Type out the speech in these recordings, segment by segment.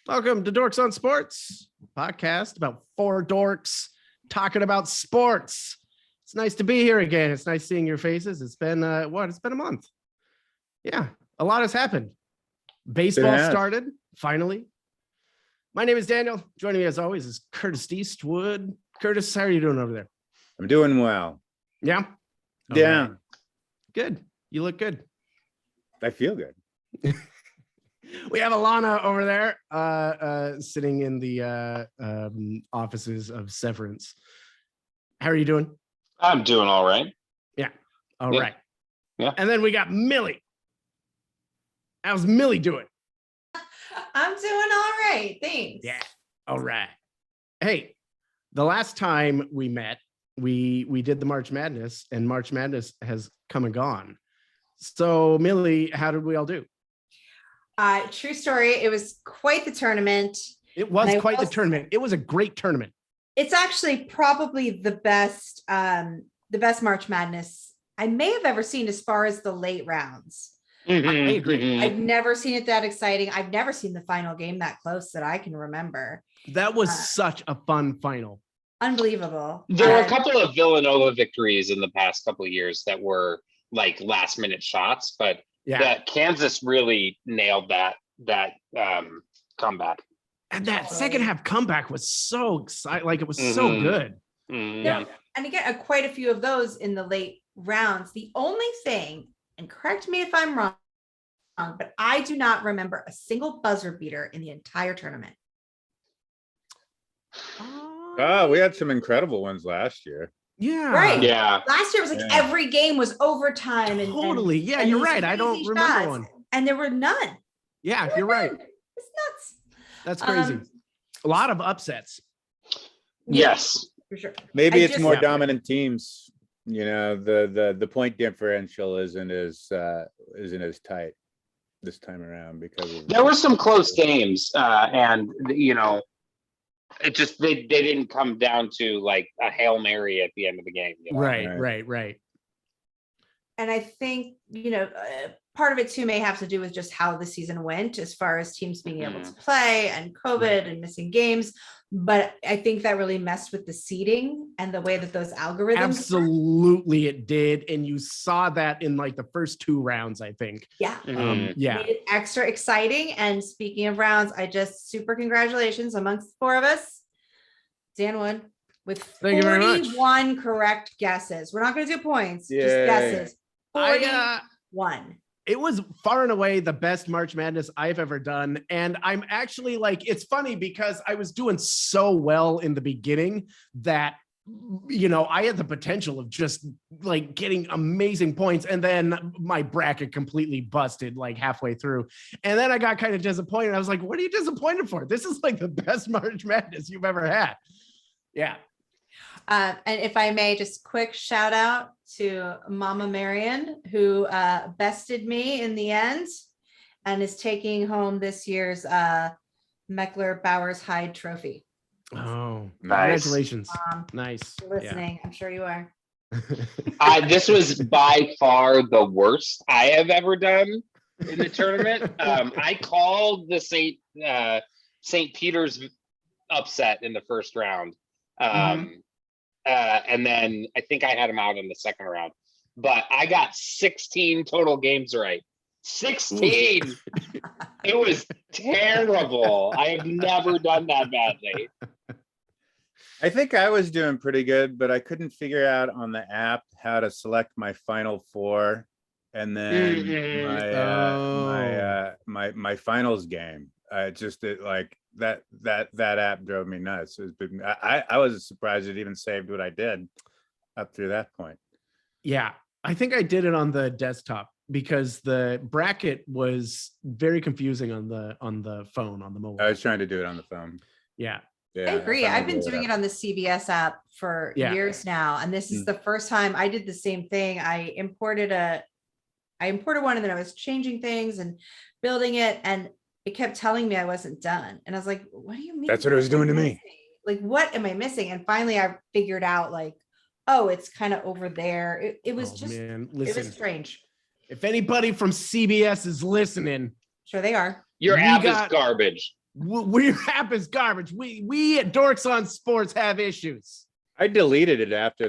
Welcome to Dorks on Sports, a podcast about four dorks talking about sports. It's nice to be here again. It's nice seeing your faces. It's been It's been a month. Yeah, a lot has happened. Baseball started finally. My name is Daniel. Joining me as always is Curtis Eastwood. Curtis, how are you doing over there? I'm doing well. Yeah. Yeah. Right. Good. You look good. I feel good. We have Alana over there sitting in the offices of Severance. How are you doing? I'm doing all right. Yeah. All right. Yeah. And then we got Millie. How's Millie doing? I'm doing all right. Thanks. Yeah. All right. Hey, the last time we met, we did the March Madness, and March Madness has come and gone. So, Millie, how did we all do? True story. It was quite the tournament. It was quite the tournament. It was a great tournament. It's actually probably the best March Madness I may have ever seen as far as the late rounds. Mm-hmm. I agree. I've never seen it that exciting. I've never seen the final game that close that I can remember. That was such a fun final. Unbelievable. There were a couple of Villanova victories in the past couple of years that were like last minute shots, but that Kansas really nailed that comeback. And that second half comeback was so exciting. Like, it was so good. Yeah. And again, quite a few of those in the late rounds. The only thing, and correct me if I'm wrong, but I do not remember a single buzzer beater in the entire tournament. Oh, we had some incredible ones last year. Yeah. Right. Yeah. Last year was like every game was overtime. Totally. And you're right. I don't remember one. And there were none. Yeah, you're right. It's nuts. That's crazy. A lot of upsets. Yes. For sure. Maybe it's more dominant teams. You know, the point differential isn't as tight this time around because there were some close games, and you know, it just they didn't come down to like a Hail Mary at the end of the game. You know? Right. And I think, you know, part of it too may have to do with just how the season went as far as teams being able to play and COVID and missing games. But I think that really messed with the seeding and the way that those algorithms Absolutely it did. And you saw that in like the first two rounds, I think. Yeah. Made it extra exciting. And speaking of rounds, I just super congratulations amongst the four of us. Dan Wood with 41 correct guesses. We're not going to do points, just guesses. 41. It was far and away the best March Madness I've ever done. And I'm actually like, it's funny because I was doing so well in the beginning that, you know, I had the potential of just like getting amazing points. And then my bracket completely busted like halfway through. And then I got kind of disappointed. I was like, what are you disappointed for? This is like the best March Madness you've ever had. Yeah. And if I may, just quick shout out to Mama Marion, who bested me in the end and is taking home this year's Meckler Bowers Hyde Trophy. Oh, nice. Congratulations. Nice. You're listening. I'm sure you are. This was by far the worst I have ever done in the tournament. I called the St. Peter's upset in the first round. And then I think I had him out in the second round, but I got 16 total games right. 16. It was terrible. I have never done that badly. I think I was doing pretty good, but I couldn't figure out on the app how to select my final four and then my finals game. That app drove me nuts. I was surprised it even saved what I did up through that point. Yeah, I think I did it on the desktop because the bracket was very confusing on the phone, on the mobile. I was trying to do it on the phone. Yeah. I agree. I've been doing it on the CBS app for years now. And this is the first time I did the same thing. I imported one and then I was changing things and building it. And it kept telling me I wasn't done. And I was like, what do you mean? That's what it was doing to me. Like, what am I missing? And finally I figured out like, oh, it's kind of over there. It was it was strange. If anybody from CBS is listening. Sure they are. Your app is garbage. Your app is garbage. We at Dorks on Sports have issues. I deleted it after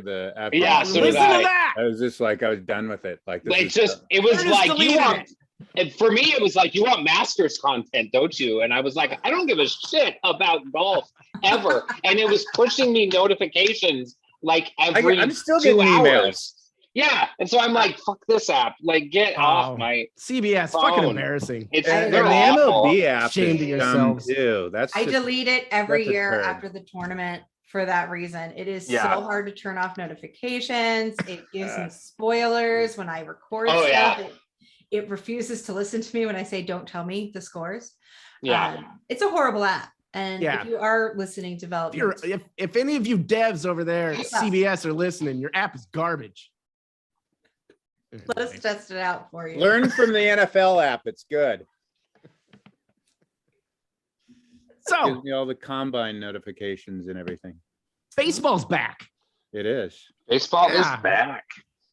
Yeah, so did Listen to I. that. I was just like, I was done with it. Like, this It's is just, it was Curtis like, you deleted want, it. and for me, it was like, you want Masters content, don't you? And I was like, I don't give a shit about golf ever. And it was pushing me notifications like every I'm still 2 getting hours. emails. Yeah. And so I'm like, fuck this app. Like, get off my CBS. phone. Fucking embarrassing. It's And the they're awful. MLB app Shame is to dumb yourselves. too. That's I just- delete it every that's a year turd. after the tournament for that reason. It is Yeah. so hard to turn off notifications. It gives me spoilers when I record Oh, stuff. yeah. It refuses to listen to me when I say, don't tell me the scores. Yeah. It's a horrible app. And Yeah. if you are listening development, If any of you devs over there at Yeah. CBS are listening, your app is garbage. let us test it out for you. Learn from the NFL app. It's good. So Gives me all the combine notifications and everything. baseball's back. It is. Baseball Yeah. is back.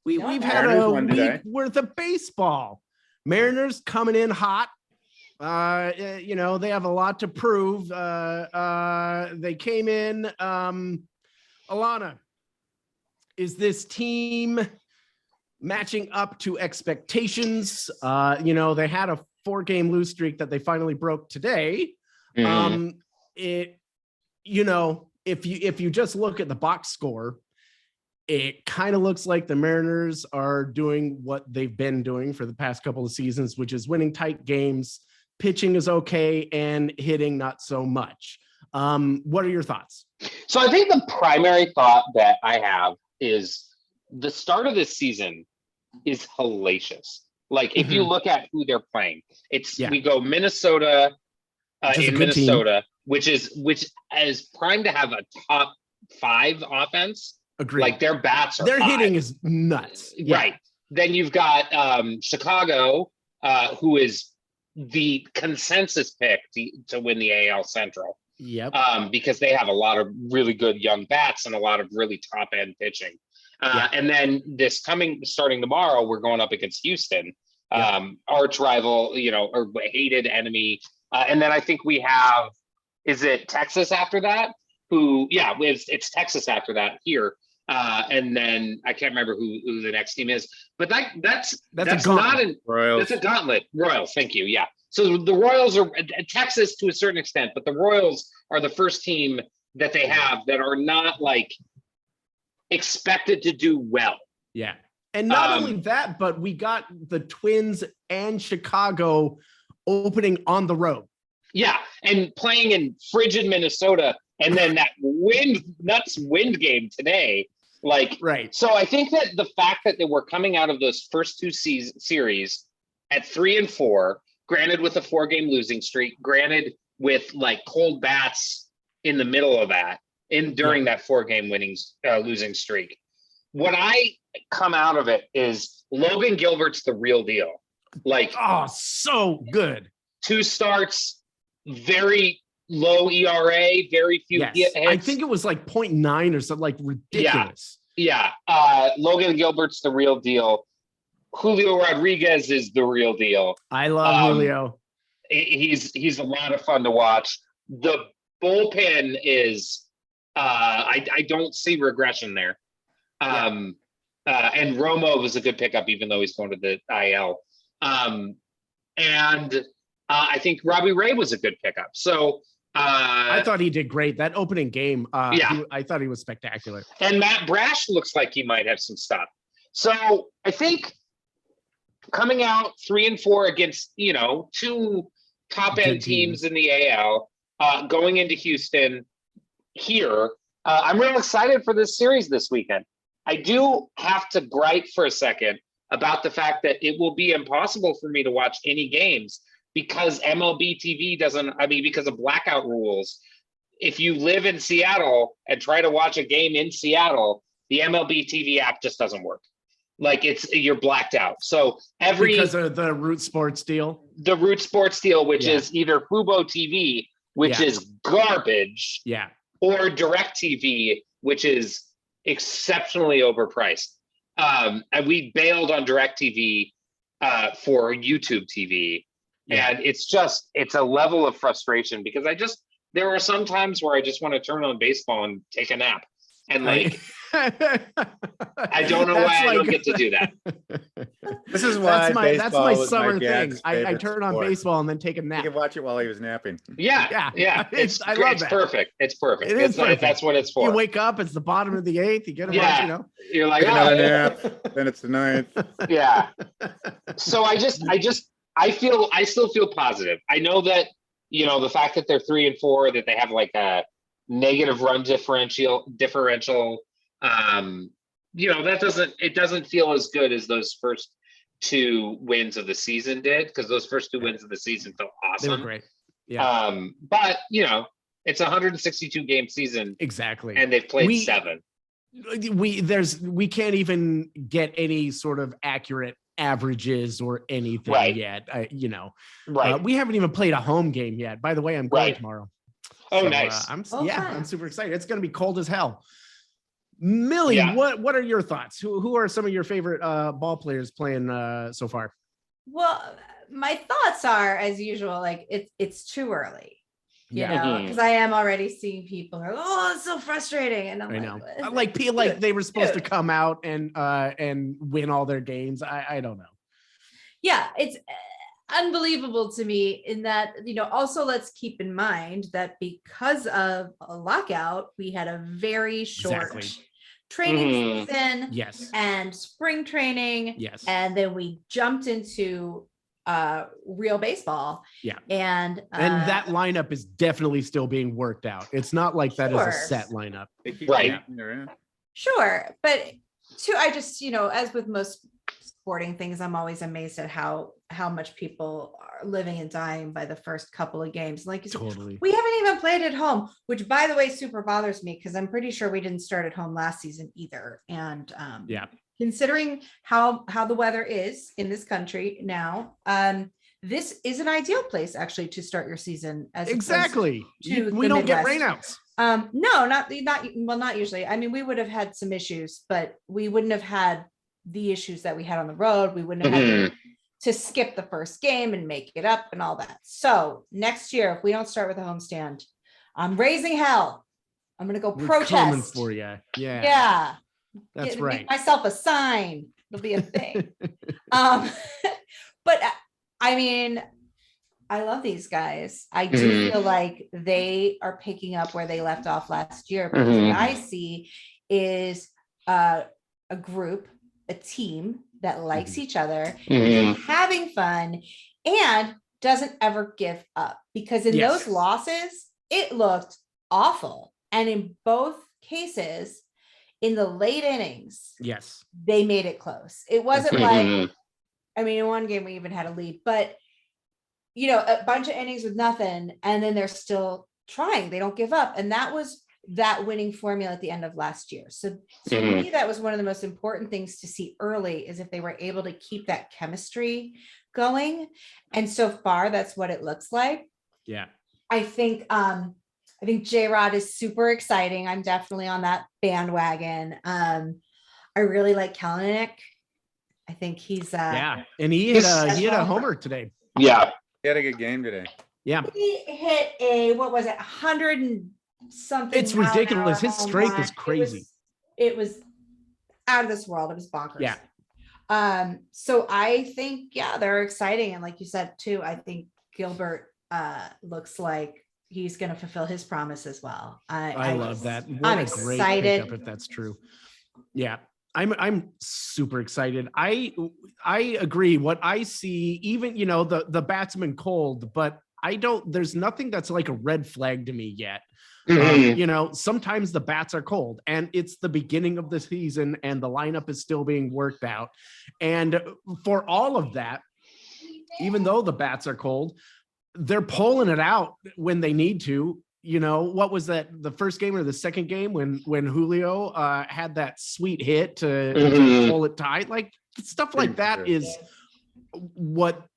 We've had Mariners a won week today. worth of baseball. Mariners coming in hot. They have a lot to prove. They came in. Alana, is this team matching up to expectations? They had a 4-game lose streak that they finally broke today. Mhm. If you just look at the box score, it kind of looks like the Mariners are doing what they've been doing for the past couple of seasons, which is winning tight games. Pitching is okay and hitting not so much. What are your thoughts? So I think the primary thought that I have is the start of this season is hellacious. Like if you look at who they're playing, we go Minnesota in Minnesota, which is primed to have a top 5 offense. Agreed. Like their bats are Their high. hitting is nuts. Yeah. Right. Then you've got Chicago, who is the consensus pick to win the AL Central. Yep. Because they have a lot of really good young bats and a lot of really top end pitching. And then starting tomorrow, we're going up against Houston, arch rival, or hated enemy. And then I think we have, is it Texas after that? It's Texas after that here. And then I can't remember who the next team is, but that's not Royals. That's a gauntlet. Royals, thank you. Yeah. So the Royals are Texas to a certain extent, but the Royals are the first team that they have that are not like expected to do well. Yeah. And not only that, but we got the Twins and Chicago opening on the road. Yeah. And playing in frigid Minnesota, and then that nuts wind game today. Right. So I think that the fact that they were coming out of those first 2 series at 3-4, granted with a 4-game losing streak, granted with like cold bats in the middle of that, during that 4-game losing streak. What I come out of it is Logan Gilbert's the real deal. Like, oh, so good. 2 starts, very low ERA, very few hits. I think it was like 0.9 or something, like ridiculous. Yeah. Logan Gilbert's the real deal. Julio Rodriguez is the real deal. I love Julio. He's a lot of fun to watch. The bullpen is I don't see regression there. And Romo was a good pickup, even though he's going to the IL. And I think Robbie Ray was a good pickup. So I thought he did great. That opening game, I thought he was spectacular. And Matt Brash looks like he might have some stuff. So I think coming out 3-4 against, 2 top end teams in the AL, going into Houston here, I'm real excited for this series this weekend. I do have to gripe for a second about the fact that it will be impossible for me to watch any games because MLB TV because of blackout rules. If you live in Seattle and try to watch a game in Seattle, the MLB TV app just doesn't work. Like you're blacked out. So because of the Root Sports deal, which is either Fubo TV, which is garbage, or Direct TV, which is exceptionally overpriced. And we bailed on Direct TV for YouTube TV. And it's a level of frustration because there are some times where I just want to turn on baseball and take a nap. And like, I don't know why I don't get to do that. This is why that's my was summer dad's thing. I favorite turn on sport. baseball and then take a He nap. could watch it while he was napping. Yeah. I love that. Perfect. It's perfect. It is perfect. That's what it's for. You wake up, it's the bottom of the 8th. You get a bunch, you know. You're like, Another nap. Then it's the 9th. Yeah. So I still feel positive. I know that, the fact that they're 3-4, that they have like a negative run differential, it doesn't feel as good as those first 2 wins of the season did, because those first 2 wins of the season felt awesome. They were great. Yeah. But it's a 162 game season. Exactly. And they've played 7. We can't even get any sort of accurate averages or anything yet. Right. We haven't even played a home game yet. By the way, I'm going tomorrow. Oh, so, nice. I'm super excited. It's going to be cold as hell. Millie, what are your thoughts? Who are some of your favorite ball players playing so far? Well, my thoughts are, as usual, like it's too early. You know, because I am already seeing people are, oh, it's so frustrating. And I'm like they were supposed to come out and win all their games. I don't know. Yeah, it's unbelievable to me in that, also let's keep in mind that because of a lockout, we had a very short training season. Yes. And spring training. Yes. And then we jumped into real baseball. Yeah. And that lineup is definitely still being worked out. It's not like that is a set lineup. Right. Sure. But I just, as with most sporting things, I'm always amazed at how much people are living and dying by the first couple of games. Like, totally. We haven't even played at home, which, by the way, super bothers me because I'm pretty sure we didn't start at home last season either. And considering how the weather is in this country now, this is an ideal place actually to start your season. We don't get rainouts. No, not usually. I mean, we would have had some issues, but we wouldn't have had the issues that we had on the road. We wouldn't have had to skip the first game and make it up and all that. So next year, if we don't start with a homestand, I'm raising hell. I'm going to go protest. Coming for you. Yeah. Yeah. That's right. Make myself a sign. It'll be a thing. But I mean, I love these guys. I do feel like they are picking up where they left off last year. Because what I see is a group, a team that likes each other, having fun, and doesn't ever give up. Because in those losses, it looked awful. And in both cases, in the late innings, they made it close. It wasn't like, I mean, in one game we even had a lead, but a bunch of innings with nothing, and then they're still trying. They don't give up. And that was that winning formula at the end of last year. So to me, that was one of the most important things to see early, is if they were able to keep that chemistry going. And so far, that's what it looks like. Yeah. I think J-Rod is super exciting. I'm definitely on that bandwagon. I really like Kalanick. I think he's and he had a homer today. Yeah. He had a good game today. Yeah. He hit a 100 and something. It's ridiculous. His strength is crazy. It was out of this world. It was bonkers. Yeah. So I think, they're exciting. And like you said too, I think Gilbert looks like he's going to fulfill his promise as well. I love that. I'm excited if that's true. Yeah. I'm super excited. I agree. What I see, even, the batsman cold, but there's nothing that's like a red flag to me yet. Sometimes the bats are cold, and it's the beginning of the season and the lineup is still being worked out. And for all of that, even though the bats are cold, they're pulling it out when they need to. What was that, the first game or the second game when Julio had that sweet hit to pull it tight? Like, stuff like that is what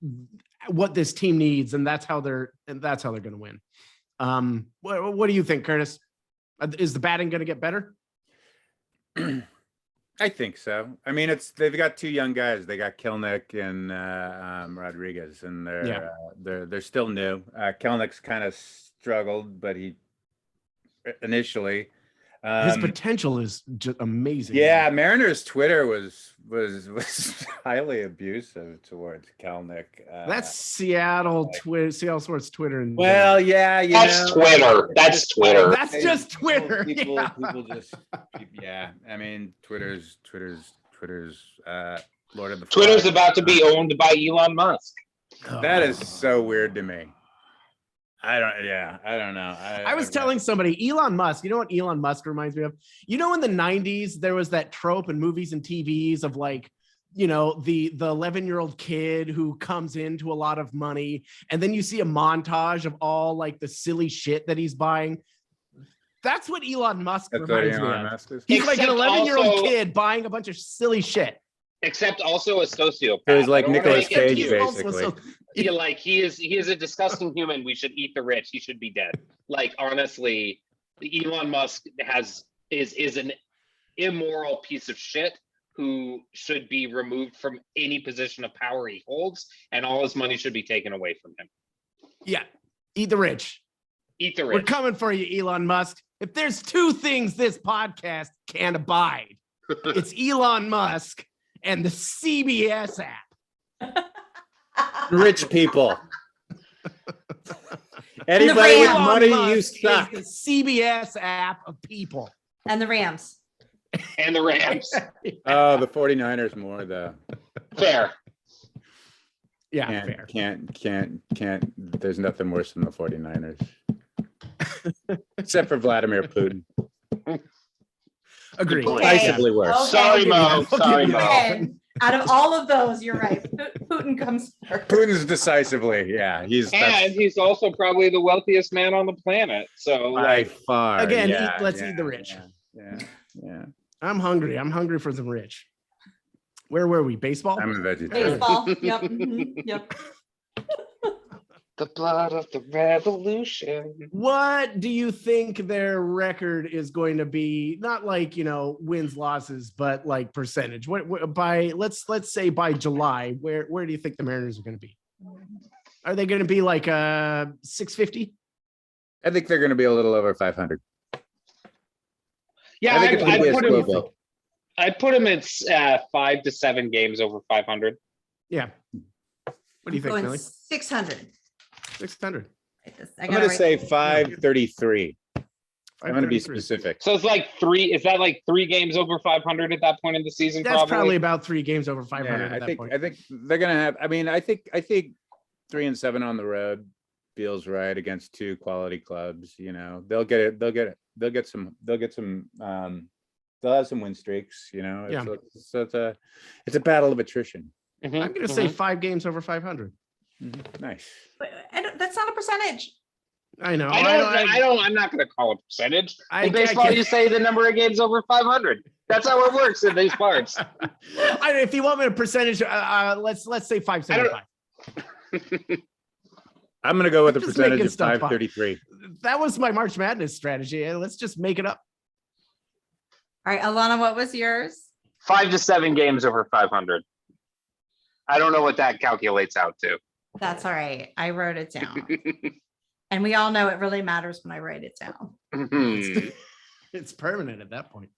this team needs, and that's how they're going to win. What do you think, Curtis? Is the batting going to get better? I think so. I mean, they've got two young guys. They got Kelnick and Rodriguez, and they're still new. Kelnick's kind of struggled, but he initially his potential is just amazing. Yeah, Mariners Twitter was highly abusive towards Kelnick. That's Seattle Twitter, Seattle sports Twitter. And well, yeah, that's Twitter. That's Twitter. That's just Twitter. People just, I mean, Twitter's Lord of the Twitter's Flies. about to be owned by Elon Musk. That is so weird to me. I don't know. I was telling somebody, Elon Musk, you know what Elon Musk reminds me of? You know, in the 90s, there was that trope in movies and TVs of like, you know, the 11-year-old kid who comes into a lot of money, and then you see a montage of all like the silly shit that he's buying. That's what Elon Musk reminds me of. He's like an 11-year-old kid buying a bunch of silly shit. Except also a sociopath. So he's like Nicolas Cage, basically. Yeah, like he is a disgusting human. We should eat the rich. He should be dead. Like honestly, Elon Musk is an immoral piece of shit who should be removed from any position of power he holds, and all his money should be taken away from him. Yeah, eat the rich. Eat the rich. We're coming for you, Elon Musk. If there's two things this podcast can't abide, it's Elon Musk and the CBS app. Rich people. Anybody with money, you suck. The CBS app of people. And the Rams. And the Rams. Oh, the 49ers more though. Fair. Yeah, fair. Can't. There's nothing worse than the 49ers. Except for Vladimir Putin. Agreed. Decisively worse. Okay. Sorry, Mo. Sorry, Mo. Okay. Out of all of those, you're right. Putin comes first. Putin's decisively, yeah. He's also probably the wealthiest man on the planet. So, by far. Again, yeah, let's eat the rich. Yeah. I'm hungry. I'm hungry for some rich. Where were we? Baseball? I'm a vegetarian. Baseball. Yep. Mhm. Yep. the blood of the revolution. What do you think their record is going to be? Not like, you know, wins, losses, but like percentage. What by let's say by July, where do you think the Mariners are going to be? Are they going to be like 650? I think they're going to be a little over 500. Yeah, I'd put him at 5 to 7 games over 500. Yeah. What do you think, Millie? 600. 600. I'm going to say 533. I'm going to be specific. So it's like is that like 3 games over 500 at that point in the season? That's probably about 3 games over 500 yeah, at that point. I think they're going to have, I mean, I think 3-7 on the road feels right against 2 quality clubs. You know, they'll get it. They'll have some win streaks, you know. It's a battle of attrition. Mm-hmm. I'm going to say 5 games over 500. Mm-hmm. Nice. But that's not a percentage. I know. I'm not going to call a percentage. In baseball, you say the number of games over 500. That's how it works in these parts. If you want me to percentage, let's say 575. I'm going to go with a percentage of 533. That was my March Madness strategy. Let's just make it up. All right, Alana, what was yours? 5 to 7 games over 500. I don't know what that calculates out to. That's all right. I wrote it down. And we all know it really matters when I write it down. Mm-hmm. It's permanent at that point.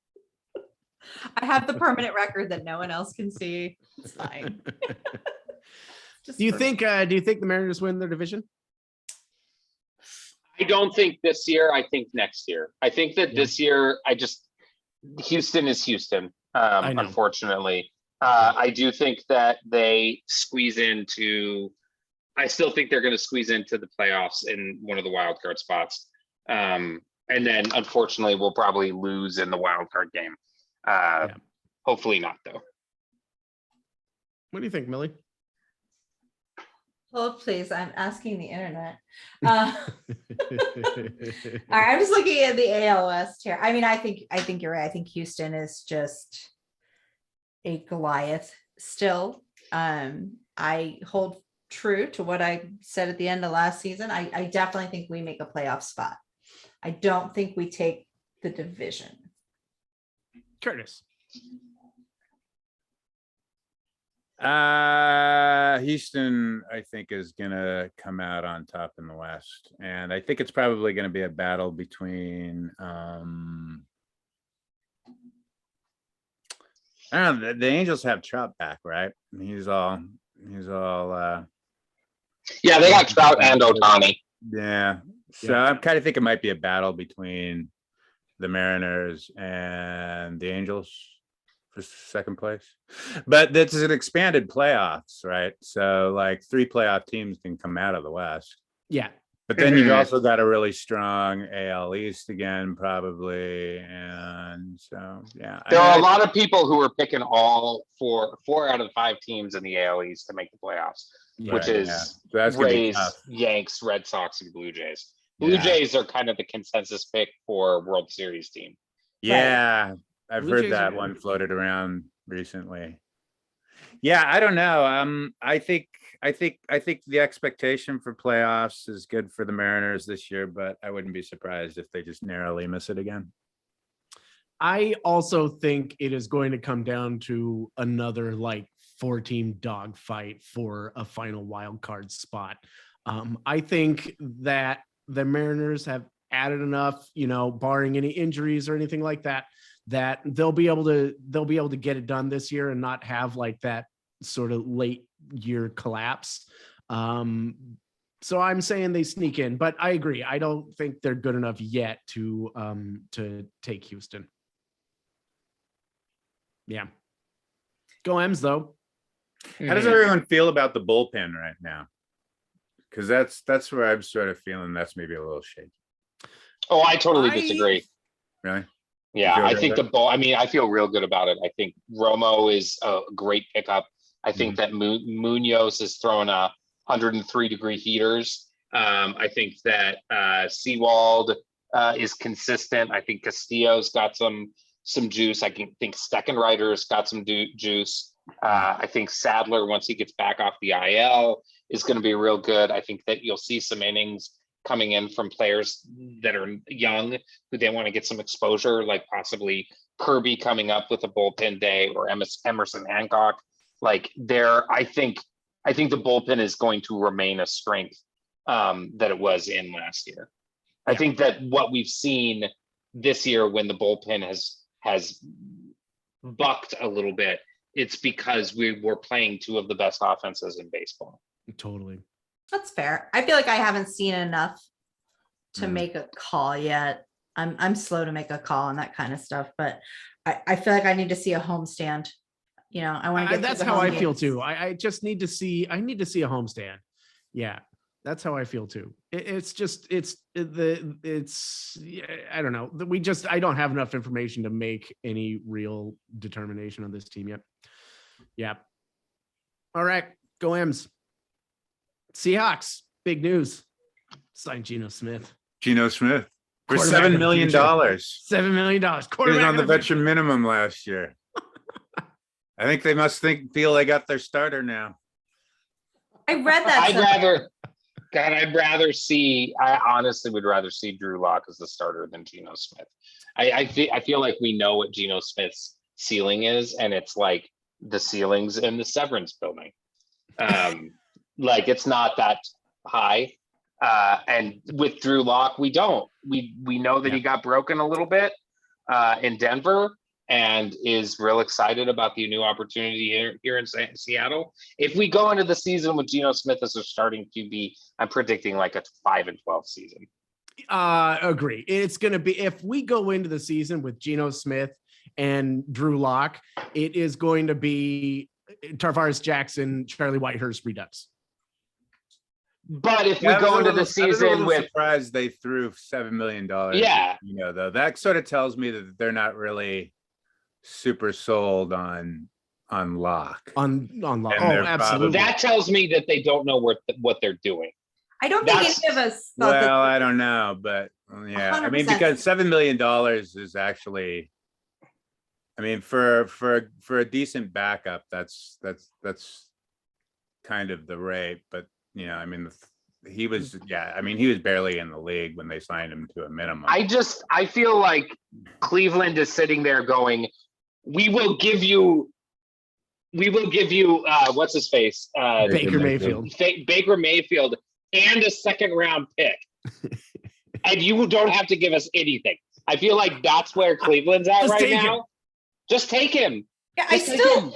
I have the permanent record that no one else can see. It's fine. Do you think the Mariners win their division? I don't think this year. I think next year. I think that this year, Houston is Houston, unfortunately. I do think that they squeeze into, I still think they're going to squeeze into the playoffs in one of the wild card spots. And then unfortunately we'll probably lose in the wild card game. Hopefully not though. What do you think, Millie? Hold, please. I'm asking the internet. All right, I'm just looking at the AL West here. I mean, I think you're right. I think Houston is just a Goliath still. I hold true to what I said at the end of last season. I definitely think we make a playoff spot. I don't think we take the division. Curtis. Houston, I think, is gonna come out on top in the West, and I think it's probably gonna be a battle between. I don't know. The Angels have Trout back, right? He's all. Yeah, they got Trout and Ohtani. Yeah, so I'm kind of think it might be a battle between the Mariners and the Angels for second place, but this is an expanded playoffs, right? So like 3 playoff teams can come out of the West. Yeah. But then you've also got a really strong AL East again, probably. And so, yeah. There are a lot of people who are picking all four out of the 5 teams in the AL East to make the playoffs, which is Rays, Yanks, Red Sox, and Blue Jays. Blue Jays are kind of the consensus pick for World Series team. Yeah, right. I've heard that one floated around recently. Yeah, I don't know. I think the expectation for playoffs is good for the Mariners this year, but I wouldn't be surprised if they just narrowly miss it again. I also think it is going to come down to another like 4-team dogfight for a final wild card spot. I think that the Mariners have added enough, barring any injuries or anything like that, that they'll be able to get it done this year and not have like that sort of late year collapse. So I'm saying they sneak in, but I agree. I don't think they're good enough yet to take Houston. Yeah. Go M's though. How does everyone feel about the bullpen right now? Because that's where I'm sort of feeling that's maybe a little shaky. Oh, I totally disagree. Really? Yeah, I think I feel real good about it. I think Romo is a great pickup. I think that Munoz is throwing 103-degree heaters. I think that Seawald is consistent. I think Castillo's got some juice. I think Steckenrider's got some juice. I think Sadler, once he gets back off the IL, is going to be real good. I think that you'll see some innings coming in from players that are young who they want to get some exposure, like possibly Kirby coming up with a bullpen day or Emerson Hancock. Like I think the bullpen is going to remain a strength that it was in last year. I think that what we've seen this year when the bullpen has bucked a little bit, it's because we were playing 2 of the best offenses in baseball. Totally. That's fair. I feel like I haven't seen enough to make a call yet. I'm slow to make a call on that kind of stuff, but I feel like I need to see a homestand. I want to get. That's how I feel too. I just need to see. I need to see a homestand. Yeah, that's how I feel too. It's I don't know. I don't have enough information to make any real determination on this team yet. Yeah. All right, go M's. Seahawks, big news. Signed Geno Smith. Geno Smith for $7 million. $7 million. He was on the veteran minimum last year. I think they must feel they got their starter now. I read that. I honestly would rather see Drew Lock as the starter than Geno Smith. I feel like we know what Geno Smith's ceiling is, and it's like the ceilings in the Severance building. Like it's not that high. And with Drew Lock, we don't. We know that he got broken a little bit in Denver and is real excited about the new opportunity here in Seattle. If we go into the season with Geno Smith as a starting QB, I'm predicting like a 5-12 season. Agree. It's going to be, if we go into the season with Geno Smith and Drew Lock, it is going to be Tarvaris Jackson, Charlie Whitehurst redux. But if we go into the season with, surprised they threw $7 million. Yeah, though that sort of tells me that they're not really super sold on Lock. On Lock. Oh, absolutely. That tells me that they don't know what they're doing. I don't think any of us thought that. Well, I don't know, but yeah, 100%. I mean, because $7 million is actually, I mean, for a decent backup, that's kind of the rate. But I mean, he was barely in the league when they signed him to a minimum. I feel like Cleveland is sitting there going, we will give you we will give you what's his face? Baker Mayfield. Baker Mayfield and a second round pick. And you don't have to give us anything. I feel like that's where Cleveland's at right now. Just take him. Yeah, I still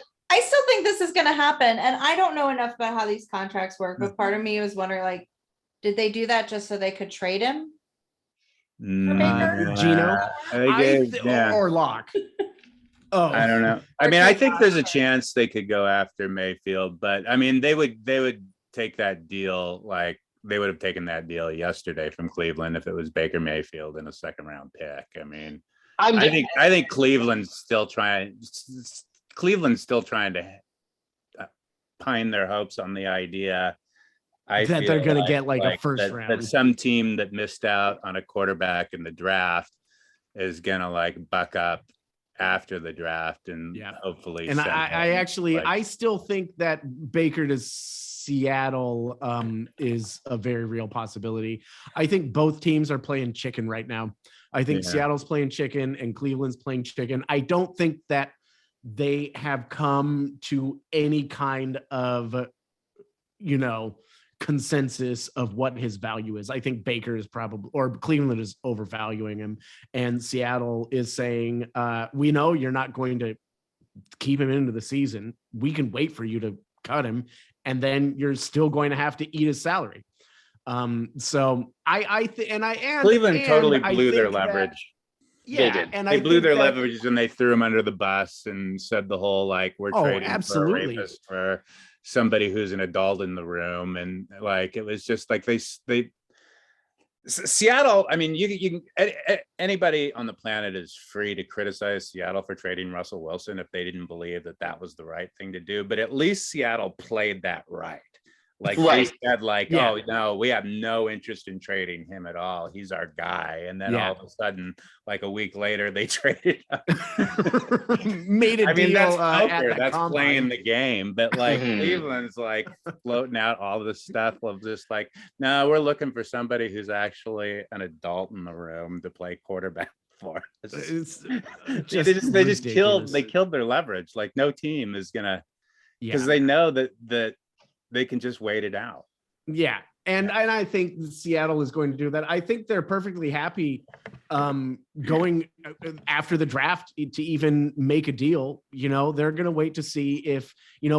think this is going to happen. And I don't know enough about how these contracts work, but part of me was wondering, like, did they do that just so they could trade him? For Baker? Geno? Or Locke? Oh, I don't know. I mean, I think there's a chance they could go after Mayfield, but I mean, they would take that deal. Like they would have taken that deal yesterday from Cleveland if it was Baker Mayfield and a second round pick. I mean, I think Cleveland's still trying to pine their hopes on the idea that they're going to get like a first round. That some team that missed out on a quarterback in the draft is going to like buck up after the draft and hopefully. And I still think that Baker to Seattle is a very real possibility. I think both teams are playing chicken right now. I think Seattle's playing chicken and Cleveland's playing chicken. I don't think that they have come to any kind of, consensus of what his value is. I think Baker is or Cleveland is overvaluing him, and Seattle is saying, we know you're not going to keep him into the season. We can wait for you to cut him, and then you're still going to have to eat his salary. So Cleveland totally blew their leverage. They blew their leverage and they threw him under the bus and said the whole like we're trading for a rapist for somebody who's an adult in the room, and like it was just like they Seattle. I mean, you can anybody on the planet is free to criticize Seattle for trading Russell Wilson if they didn't believe that was the right thing to do, but at least Seattle played that right. Like they said, like, oh no, we have no interest in trading him at all. He's our guy. And then all of a sudden, like a week later, they traded made a deal. That's poker. That's playing the game. But like Cleveland's like floating out all this stuff of just like, no, we're looking for somebody who's actually an adult in the room to play quarterback for. They just killed their leverage. Like no team is gonna, because they know that they can just wait it out. Yeah. And I think Seattle is going to do that. I think they're perfectly happy going after the draft to even make a deal. They're going to wait to see if,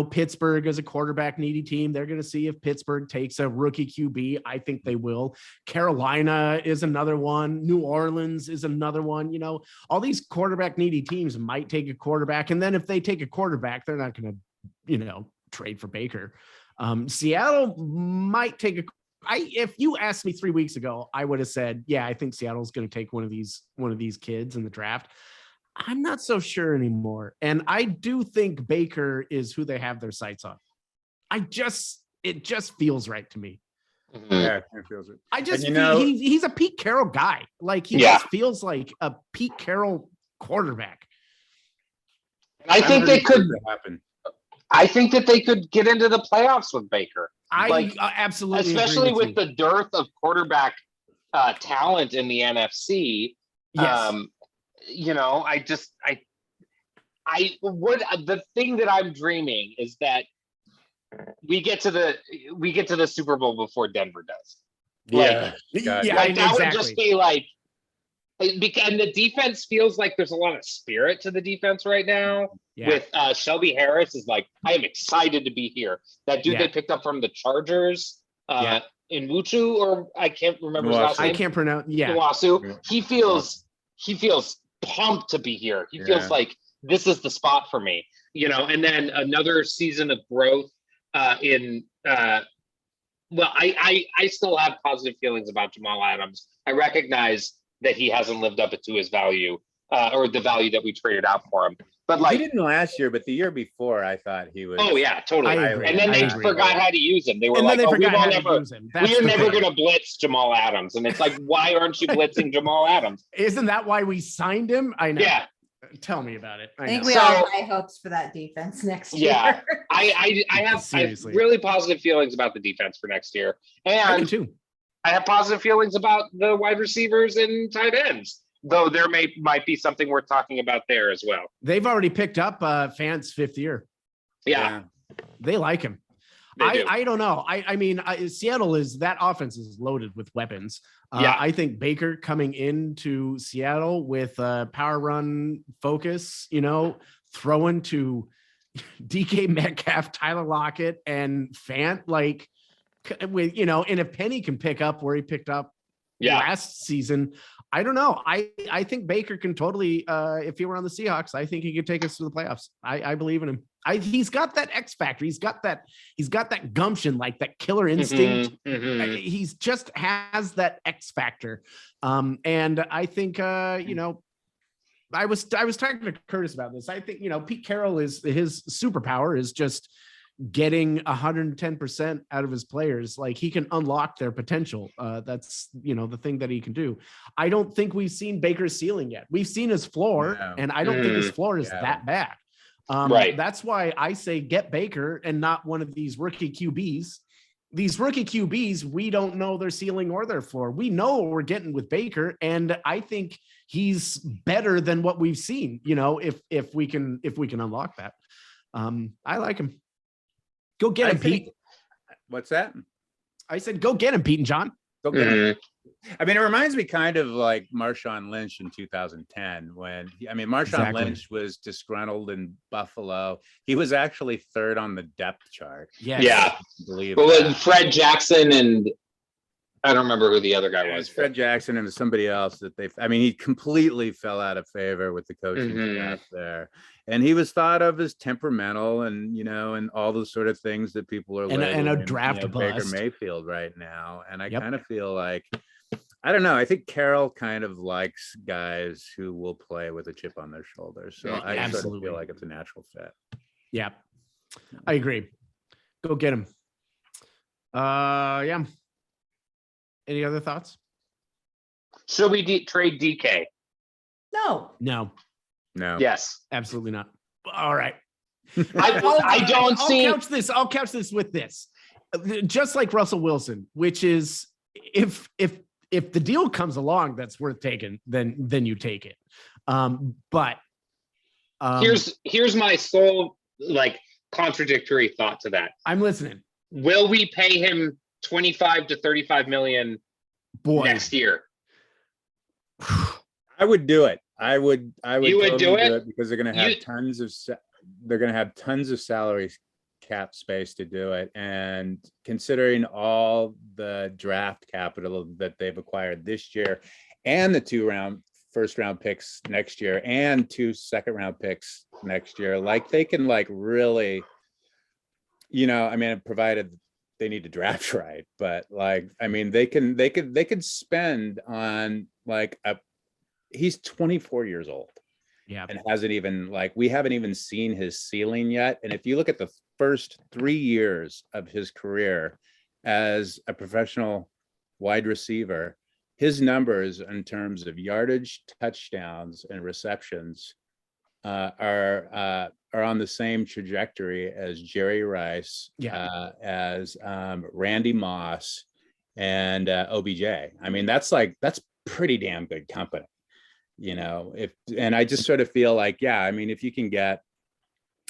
Pittsburgh is a quarterback needy team. They're going to see if Pittsburgh takes a rookie QB. I think they will. Carolina is another one. New Orleans is another one. All these quarterback needy teams might take a quarterback. And then if they take a quarterback, they're not going to, trade for Baker. Seattle might take if you asked me 3 weeks ago, I would have said, yeah, I think Seattle's going to take one of these kids in the draft. I'm not so sure anymore. And I do think Baker is who they have their sights on. It just feels right to me. Yeah, it feels right. I just he's a Pete Carroll guy. Like he just feels like a Pete Carroll quarterback. I think they could happen. I think that they could get into the playoffs with Baker. I absolutely, especially with the dearth of quarterback talent in the NFC. Yes. The thing that I'm dreaming is that we get to the Super Bowl before Denver does. That would just be like. And the defense feels like there's a lot of spirit to the defense right now. With Shelby Harris is like, I am excited to be here. That dude they picked up from the Chargers, in Wuchu, or I can't remember his last name. I can't pronounce. Wasu. He feels pumped to be here. He feels like this is the spot for me. And then another season of growth I still have positive feelings about Jamal Adams. I recognize that he hasn't lived up to his value or the value that we traded out for him. But like he didn't last year, but the year before, I thought he was. Oh yeah, totally. And then they forgot how to use him. They were like, "Oh, we are never going to blitz Jamal Adams." And it's like, why aren't you blitzing Jamal Adams? Isn't that why we signed him? I know. Yeah. Tell me about it. I think we all have high hopes for that defense next year. Yeah, I have really positive feelings about the defense for next year, and I do too. I have positive feelings about the wide receivers and tight ends, though there might be something worth talking about there as well. They've already picked up Fant's 5th year. Yeah. They like him. I don't know. I mean, Seattle that offense is loaded with weapons. I think Baker coming into Seattle with power run focus, throwing to DK Metcalf, Tyler Lockett, and Fant, like, with, and if Penny can pick up where he picked up last season, I don't know. I think Baker can totally, if he were on the Seahawks, I think he could take us to the playoffs. I believe in him. He's got that X factor. He's got that gumption, like that killer instinct. He's just has that X factor. And I think, I was talking to Curtis about this. I think, Pete Carroll his superpower is just getting 110% out of his players. Like, he can unlock their potential. That's, the thing that he can do. I don't think we've seen Baker's ceiling yet. We've seen his floor, and I don't think his floor is that bad. Right. That's why I say get Baker and not one of these rookie QBs. These rookie QBs, we don't know their ceiling or their floor. We know what we're getting with Baker, and I think he's better than what we've seen. If we can unlock that. I like him. Go get him, Pete. What's that? I said, go get him, Pete and John. Go get him. I mean, it reminds me kind of like Marshawn Lynch in 2010 when, Marshawn Lynch was disgruntled in Buffalo. He was actually third on the depth chart. Yes. Yeah. But with Fred Jackson and I don't remember who the other guy was. Fred Jackson and somebody else he completely fell out of favor with the coaching staff there. And he was thought of as temperamental and, and all those sort of things that people are and a draft bust. Baker Mayfield right now. And I kind of feel like, I don't know. I think Carroll kind of likes guys who will play with a chip on their shoulders. So I sort of feel like it's a natural fit. Yeah, I agree. Go get him. Yeah. Any other thoughts? Should we trade DK? No. Yes. Absolutely not. All right. I'll couch this with this. Just like Russell Wilson, which is if the deal comes along that's worth taking, then you take it. But here's my sole contradictory thought to that. I'm listening. Will we pay him 25 to 35 million next year? I would do it. I would. You would do it because they're going to have tons of salary cap space to do it. And considering all the draft capital that they've acquired this year and the 2 first round picks next year and 2 second round picks next year, they can really, provided they need to draft right, but they could spend on he's 24 years old. Yeah. And hasn't even we haven't even seen his ceiling yet. And if you look at the first 3 years of his career as a professional wide receiver, his numbers in terms of yardage, touchdowns, and receptions are on the same trajectory as Jerry Rice, as Randy Moss, and OBJ. That's pretty damn good company. And I just sort of feel if you can get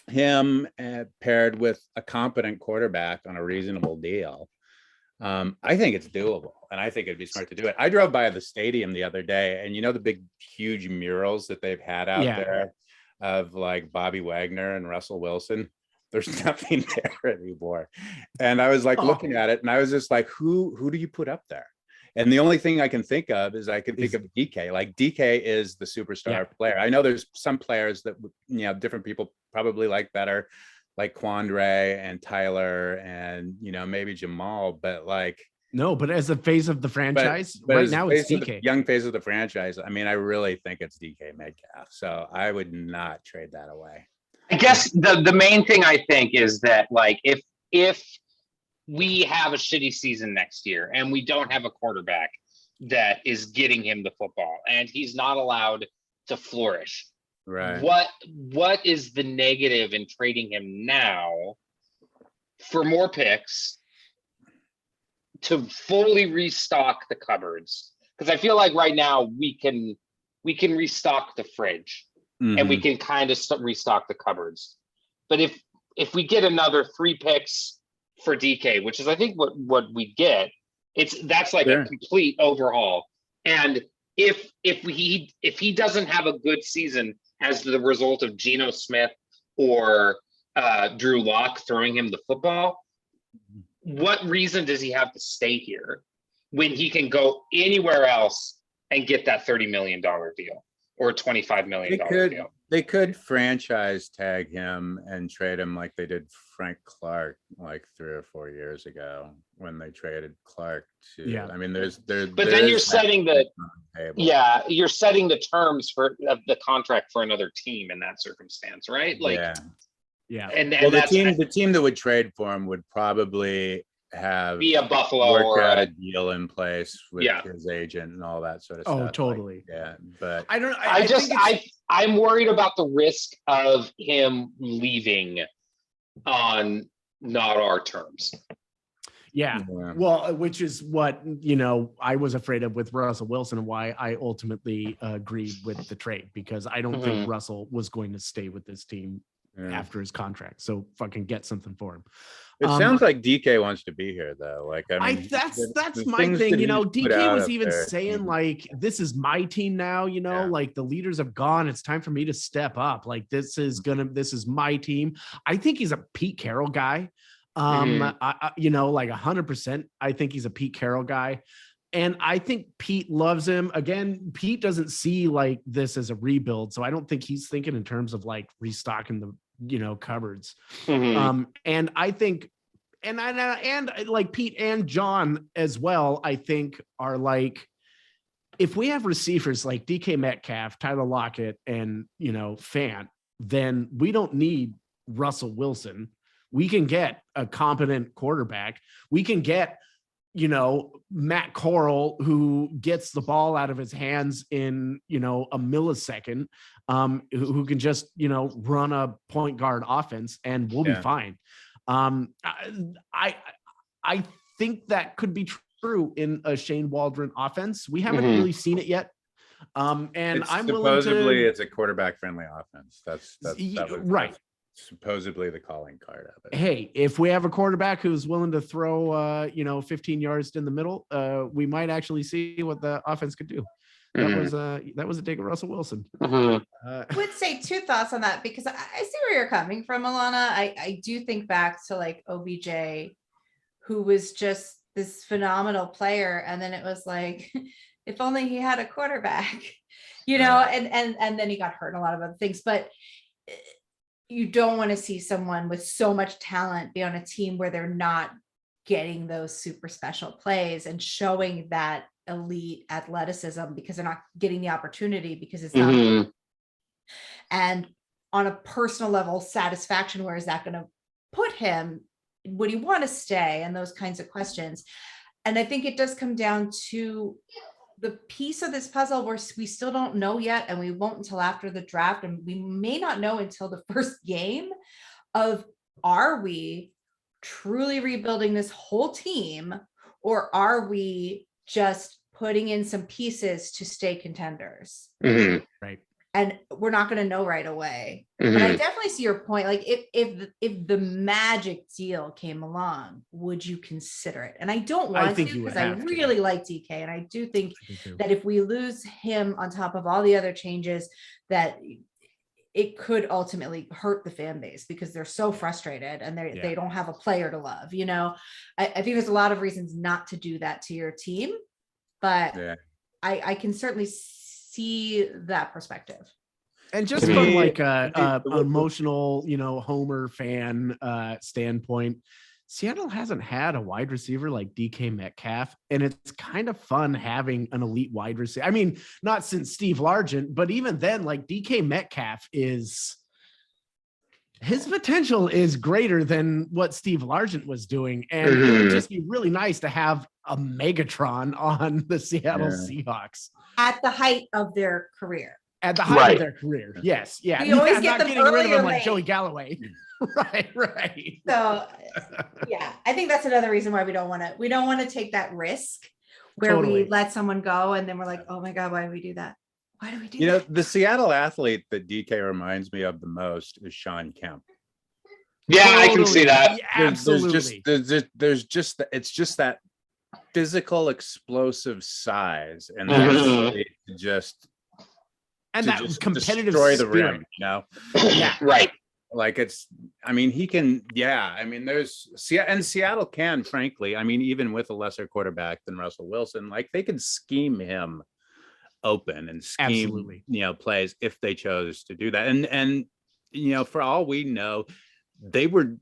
him paired with a competent quarterback on a reasonable deal, I think it's doable, and I think it'd be smart to do it. I drove by the stadium the other day, and the big, huge murals that they've had out there of Bobby Wagner and Russell Wilson. There's nothing there anymore. And I was looking at it, and I was just who do you put up there? And the only thing I can think of is DK. DK is the superstar player. I know there's some players that different people probably like better, like Quandre and Tyler and maybe Jamal, but no, but as a phase of the franchise, but right now it's DK. Young phase of the franchise. I really think it's DK Metcalf. So I would not trade that away. I guess the main thing I think is that if we have a shitty season next year and we don't have a quarterback that is getting him the football and he's not allowed to flourish, right? What is the negative in trading him now for more picks to fully restock the cupboards? Because I feel like right now we can restock the fridge and we can kind of restock the cupboards. But if we get another 3 picks for DK, which is I think what we get, that's like a complete overhaul. And if he doesn't have a good season as the result of Geno Smith or Drew Lock throwing him the football, what reason does he have to stay here when he can go anywhere else and get that $30 million deal or $25 million deal? They could franchise tag him and trade him like they did Frank Clark like 3 or 4 years ago when they traded Clark to. Yeah. I mean, but then you're setting you're setting the terms for the contract for another team in that circumstance, right? Like, yeah. And the team that would trade for him would probably be a Buffalo work or out a deal in place with his agent and all that sort of stuff. Oh, totally. Like, but I don't. I'm worried about the risk of him leaving on not our terms. Yeah. Well, which is what, I was afraid of with Russell Wilson and why I ultimately agreed with the trade, because I don't think Russell was going to stay with this team after his contract. So fucking get something for him. It sounds like DK wants to be here though. Like, I mean, that's my thing. DK was even saying like, this is my team now, like the leaders have gone. It's time for me to step up. Like this is my team. I think he's a Pete Carroll guy. Like 100%. I think he's a Pete Carroll guy. And I think Pete loves him. Again, Pete doesn't see like this as a rebuild. So I don't think he's thinking in terms of like restocking the, cupboards. And I think, and like Pete and John as well, I think are like, if we have receivers like DK Metcalf, Tyler Lockett, and, Fant, then we don't need Russell Wilson. We can get a competent quarterback. We can get, Matt Corral, who gets the ball out of his hands in, a millisecond, who can just, run a point guard offense and we'll be fine. I think that could be true in a Shane Waldron offense. We haven't really seen it yet. And I'm supposedly it's a quarterback friendly offense. That's right. Supposedly the calling card of it. Hey, if we have a quarterback who's willing to throw 15 yards in the middle, we might actually see what the offense could do. That was a dig at Russell Wilson. I would say 2 thoughts on that, because I see where you're coming from, Alana. I do think back to like OBJ, who was just this phenomenal player, and then it was like, if only he had a quarterback, and then he got hurt in a lot of other things. But you don't want to see someone with so much talent be on a team where they're not getting those super special plays and showing that elite athleticism, because they're not getting the opportunity, because it's not. And on a personal level, satisfaction, where is that going to put him? Would he want to stay? And those kinds of questions. And I think it does come down to the piece of this puzzle where we still don't know yet, and we won't until after the draft, and we may not know until the first game of, are we truly rebuilding this whole team, or are we just putting in some pieces to stay contenders? Right. And we're not going to know right away. But I definitely see your point. Like if the magic deal came along, would you consider it? And I don't want to, because I really like DK. And I do think that if we lose him on top of all the other changes, that it could ultimately hurt the fan base, because they're so frustrated and they don't have a player to love. I think there's a lot of reasons not to do that to your team, but I can certainly see that perspective. And just from like a emotional, Homer fan standpoint, Seattle hasn't had a wide receiver like DK Metcalf, and it's kind of fun having an elite wide receiver. I mean, not since Steve Largent, but even then, like DK Metcalf his potential is greater than what Steve Largent was doing. And it would just be really nice to have a Megatron on the Seattle Seahawks. At the height of their career. At the height of their career. Yes. Yeah. We always get them getting rid of them like late. Joey Galloway. Right. So I think that's another reason why we don't want to take that risk where we let someone go and then we're like, oh my God, why do we do that? Why do we do that? The Seattle athlete that DK reminds me of the most is Sean Kemp. Yeah, I can see that. Yeah, absolutely. There's just it's just that physical explosive size and Mhm. that ability to just And to that just competitive destroy the spirit. rim, you know? Yeah. Right. Like it's, I mean, he can, yeah. I mean, and Seattle can, frankly, I mean, even with a lesser quarterback than Russell Wilson, like they could scheme him open and scheme, Absolutely. Plays if they chose to do that. And for all we know, they were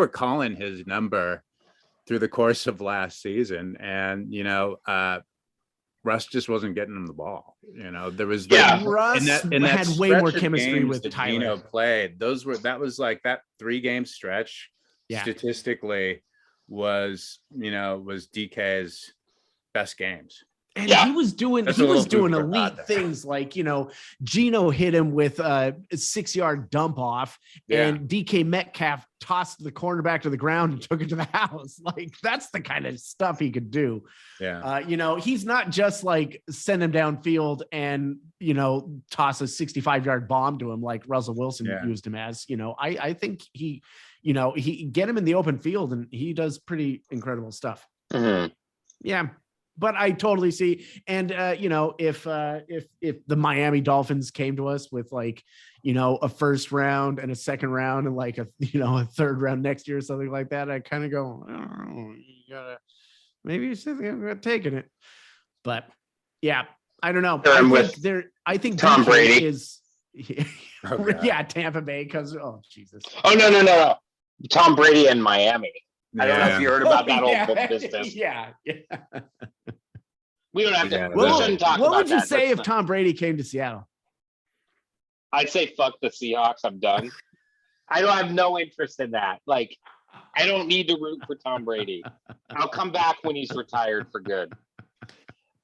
calling his number through the course of last season, and Russ just wasn't getting him the ball. There was Russ had way more chemistry with Tyler. Gino played. That was like that 3-game stretch. Yeah. Statistically, was DK's best games. And he was doing elite things like, Gino hit him with a 6-yard dump off, and DK Metcalf tossed the cornerback to the ground and took it to the house. Like, that's the kind of stuff he could do. Yeah. He's not just like send him downfield and, toss a 65-yard bomb to him like Russell Wilson used him as. I think he get him in the open field and he does pretty incredible stuff. Mm-hmm. Yeah. But I totally see. And, if the Miami Dolphins came to us with like, a first round and a second round and like a third round next year or something like that, I kind of go, I don't know, maybe you should have taken it. But yeah, I don't know. I think Tom Brady is, Tampa Bay, because, Jesus. Oh, no. Tom Brady in Miami. I don't know if you heard about that whole business. Yeah. We don't have to. We shouldn't talk about that. What would you say if Tom Brady came to Seattle? I'd say fuck the Seahawks. I'm done. I have no interest in that. Like, I don't need to root for Tom Brady. I'll come back when he's retired for good.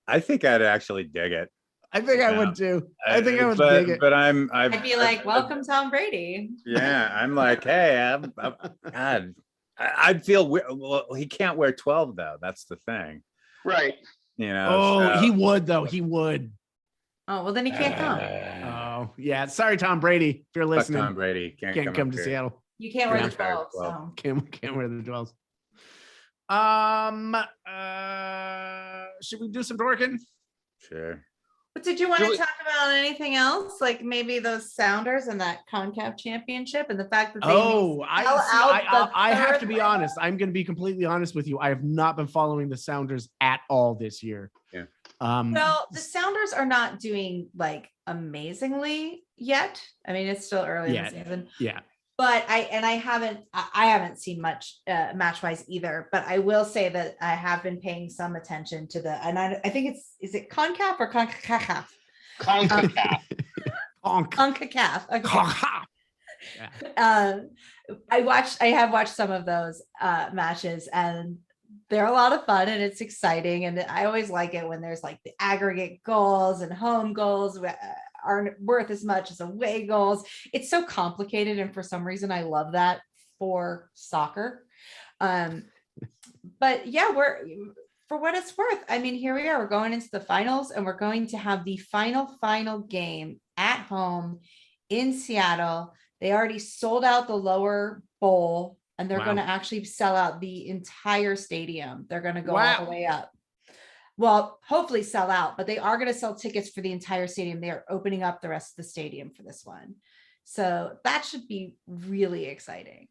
I think I'd actually dig it. I think I would too. I think I would dig it. But I'd be like, welcome, Tom Brady. Yeah, I'm like, hey, God. I'd feel weird. Well, he can't wear 12 though. That's the thing. Right. He would though. He would. Oh, well, then he can't come. Oh, yeah. Sorry, Tom Brady. If you're listening, Tom Brady can't come to Seattle. You can't wear the 12. So. Can't wear the 12s. Should we do some dorking? Sure. But did you want to talk about anything else? Like maybe those Sounders and that CONCACAF championship and the fact that they I have to be honest. I'm going to be completely honest with you. I have not been following the Sounders at all this year. Yeah. Well, the Sounders are not doing like amazingly yet. I mean, it's still early in the season. Yeah. But I haven't seen much match wise either, but I will say that I have been paying some attention to and I think is it CONCACAF or CONCACAF? CONCACAF. CONCACAF. Okay. I have watched some of those matches, and they're a lot of fun and it's exciting. And I always like it when there's like the aggregate goals and home goals aren't worth as much as away goals. It's so complicated, and for some reason I love that for soccer. But yeah, for what it's worth, I mean, here we are, we're going into the finals, and we're going to have the final game at home in Seattle. They already sold out the lower bowl, and they're going to actually sell out the entire stadium. They're going to go all the way up. Well, hopefully sell out, but they are going to sell tickets for the entire stadium. They are opening up the rest of the stadium for this one. So that should be really exciting.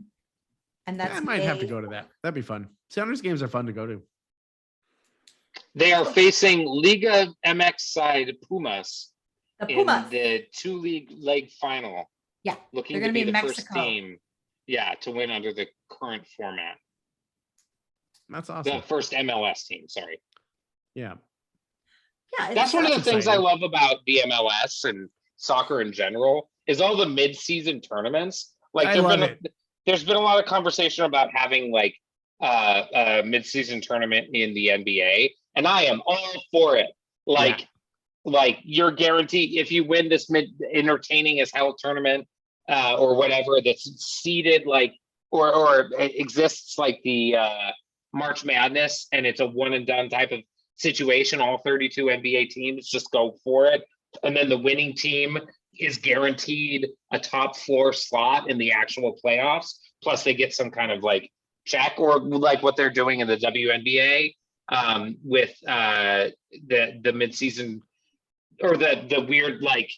And I might have to go to that. That'd be fun. Sounders games are fun to go to. They are facing Liga MX side Pumas. The Pumas. In the 2-league leg final. Yeah. Looking to be the first team. Yeah, to win under the current format. That's awesome. The first MLS team, sorry. Yeah. That's one of the things I love about the MLS and soccer in general is all the mid-season tournaments. Like there's been a lot of conversation about having like a mid-season tournament in the NBA, and I am all for it. Like you're guaranteed if you win this entertaining as hell tournament or whatever that's seeded like or exists like the March Madness, and it's a one and done type of situation. All 32 NBA teams just go for it, and then the winning team is guaranteed a top floor slot in the actual playoffs. Plus they get some kind of like check, or like what they're doing in the WNBA with the midseason, or the weird like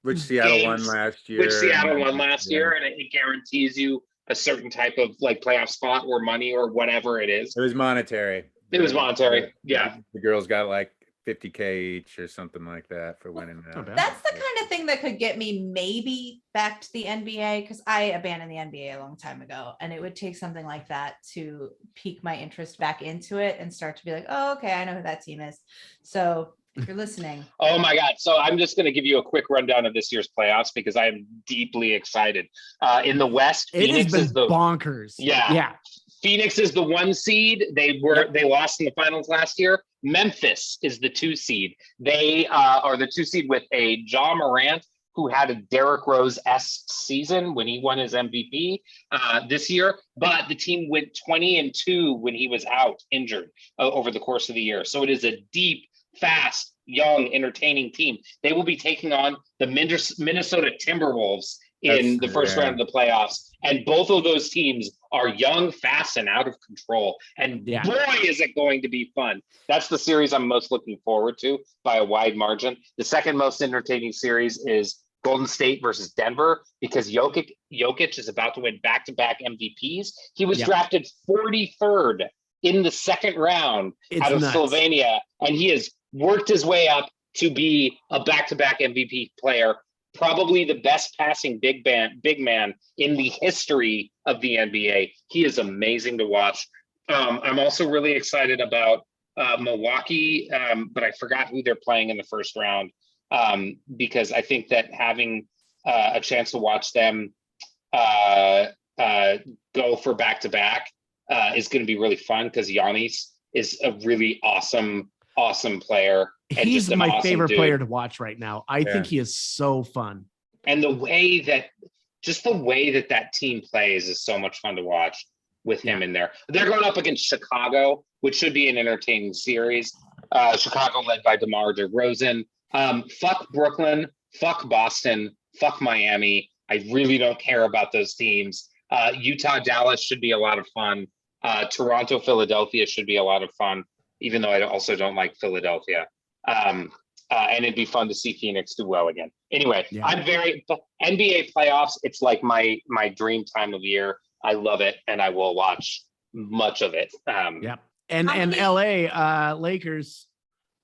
which Seattle won games, last year. which Seattle won last year, and it guarantees you a certain type of like playoff spot or money or whatever it is. It was monetary. It was monetary. Yeah. The girls got like 50K each or something like that for winning that. That's the kind of thing that could get me maybe back to the NBA, because I abandoned the NBA a long time ago, and it would take something like that to pique my interest back into it and start to be like, oh, okay, I know who that team is. So if you're listening. Oh my God. So I'm just going to give you a quick rundown of this year's playoffs because I am deeply excited. In the West, Phoenix is bonkers. Yeah. Phoenix is the 1 seed. They lost in the finals last year. Memphis is the 2 seed. They are the 2 seed with a Ja Morant who had a Derrick Rose-esque season when he won his MVP this year, but the team went 20-2 when he was out injured over the course of the year. So it is a deep, fast, young, entertaining team. They will be taking on the Minnesota Timberwolves in the first round of the playoffs. And both of those teams are young, fast, and out of control. And boy, is it going to be fun. That's the series I'm most looking forward to by a wide margin. The second most entertaining series is Golden State versus Denver, because Jokic is about to win back-to-back MVPs. He was drafted 43rd in the second round out of Slovenia, and he has worked his way up to be a back-to-back MVP player, probably the best passing big man in the history of the NBA. He is amazing to watch. I'm also really excited about Milwaukee, but I forgot who they're playing in the first round, because I think that having a chance to watch them go for back-to-back is going to be really fun, because Giannis is a really awesome player. He's my favorite player to watch right now. I think he is so fun. And the way that team plays is so much fun to watch with him in there. They're going up against Chicago, which should be an entertaining series. Chicago led by DeMar DeRozan. Fuck Brooklyn, fuck Boston, fuck Miami. I really don't care about those teams. Utah, Dallas should be a lot of fun. Toronto, Philadelphia should be a lot of fun, even though I also don't like Philadelphia. And it'd be fun to see Phoenix do well again. Anyway, I'm NBA playoffs. It's like my dream time of year. I love it, and I will watch much of it. And LA Lakers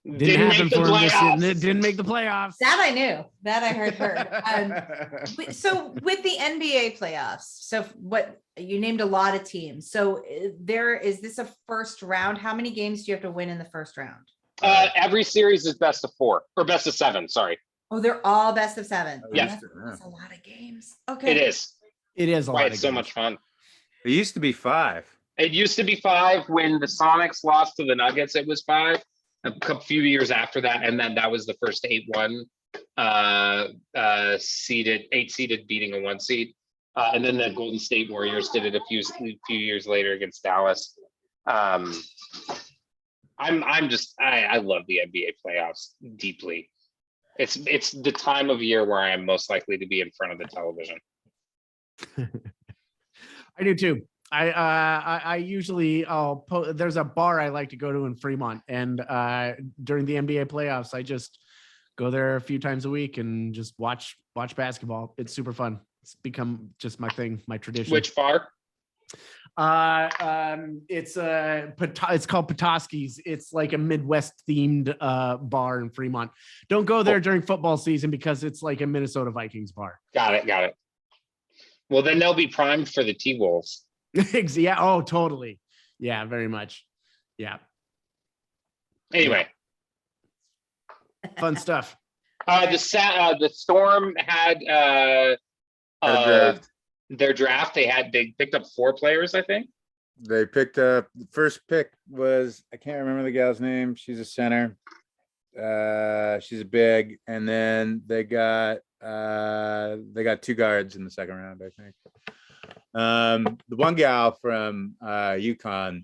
didn't happen for them. Didn't make the playoffs. That I knew. That I heard. So with the NBA playoffs, so what you named a lot of teams. So is this a first round? How many games do you have to win in the first round? Every series is best of 4 or best of 7. Sorry. Oh, they're all best of 7. Yeah, that's a lot of games. Okay, it is. It is a lot. It's so much fun. It used to be 5. It used to be 5 when the Sonics lost to the Nuggets. It was 5. A few years after that, and then that was the first 8-1 8-seeded beating a 1 seed, and then the Golden State Warriors did it a few years later against Dallas. I love the NBA playoffs deeply. It's the time of year where I am most likely to be in front of the television. I do too. I usually there's a bar I like to go to in Fremont, and during the NBA playoffs, I just go there a few times a week and just watch basketball. It's super fun. It's become just my thing, my tradition. Which bar? It's called Petoskey's. It's like a Midwest themed bar in Fremont. Don't go there during football season because it's like a Minnesota Vikings bar. Got it. Well, then they'll be primed for the T-Wolves. Yeah. Oh, totally. Yeah, very much. Yeah. Anyway, fun stuff. The Storm had their draft. They picked up 4 players, I think. They picked up the first pick was, I can't remember the gal's name. She's a center. She's a big, and then they got 2 guards in the second round, I think. The one gal from UConn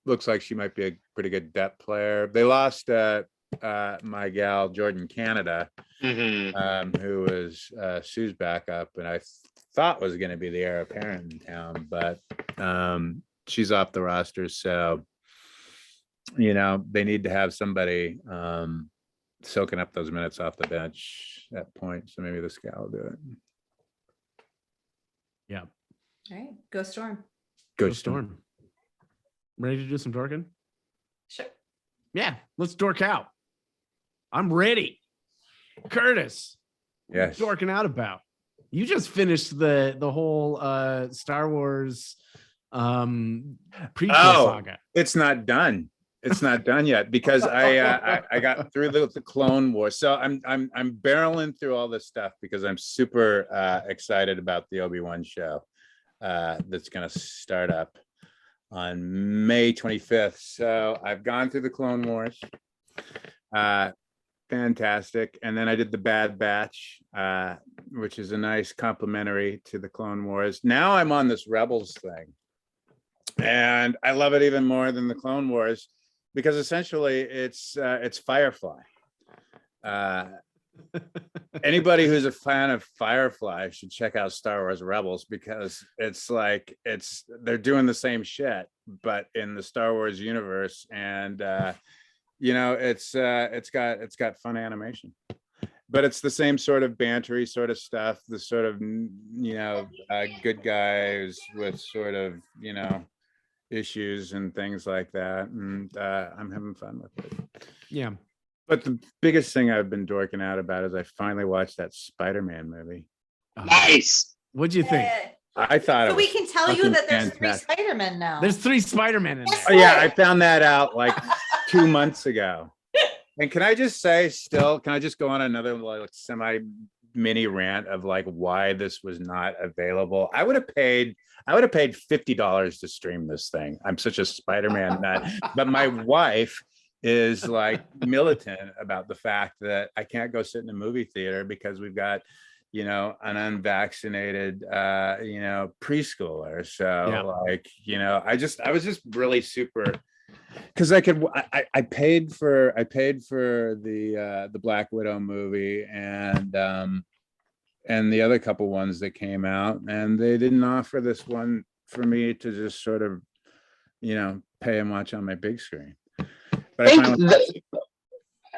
looks like she might be a pretty good depth player. They lost my gal Jordan Canada, who was Sue's backup, and I thought was going to be the heir apparent in town, but she's off the roster. So, they need to have somebody soaking up those minutes off the bench at point. So maybe this guy will do it. Yeah. All right. Go Storm. Go Storm. Ready to do some dorking? Sure. Yeah, let's dork out. I'm ready. Curtis. Yes. Dorking out about. You just finished the whole Star Wars prequel saga. It's not done. It's not done yet because I got through the Clone Wars. So I'm barreling through all this stuff because I'm super excited about the Obi-Wan show that's going to start up on May 25th. So I've gone through the Clone Wars. Fantastic. And then I did the Bad Batch, which is a nice complimentary to the Clone Wars. Now I'm on this Rebels thing. And I love it even more than the Clone Wars because essentially it's Firefly. Anybody who's a fan of Firefly should check out Star Wars Rebels because they're doing the same shit, but in the Star Wars universe. And it's got fun animation, but it's the same sort of bantery sort of stuff, the sort of good guys with sort of issues and things like that, and I'm having fun with it. Yeah. But the biggest thing I've been dorking out about is I finally watched that Spider-Man movie. Nice. What'd you think? I thought So we can tell you that there's fantastic. 3 Spider-Men now. There's 3 Spider-Men in there. Oh yeah, I found that out like 2 months ago. And can I just say can I just go on another like semi mini rant of like why this was not available? I would have paid $50 to stream this thing. I'm such a Spider-Man nut. But my wife is like militant about the fact that I can't go sit in a movie theater because we've got an unvaccinated preschooler. So I was just really super because I paid for the Black Widow movie and the other couple ones that came out, and they didn't offer this one for me to just sort of pay and watch on my big screen. But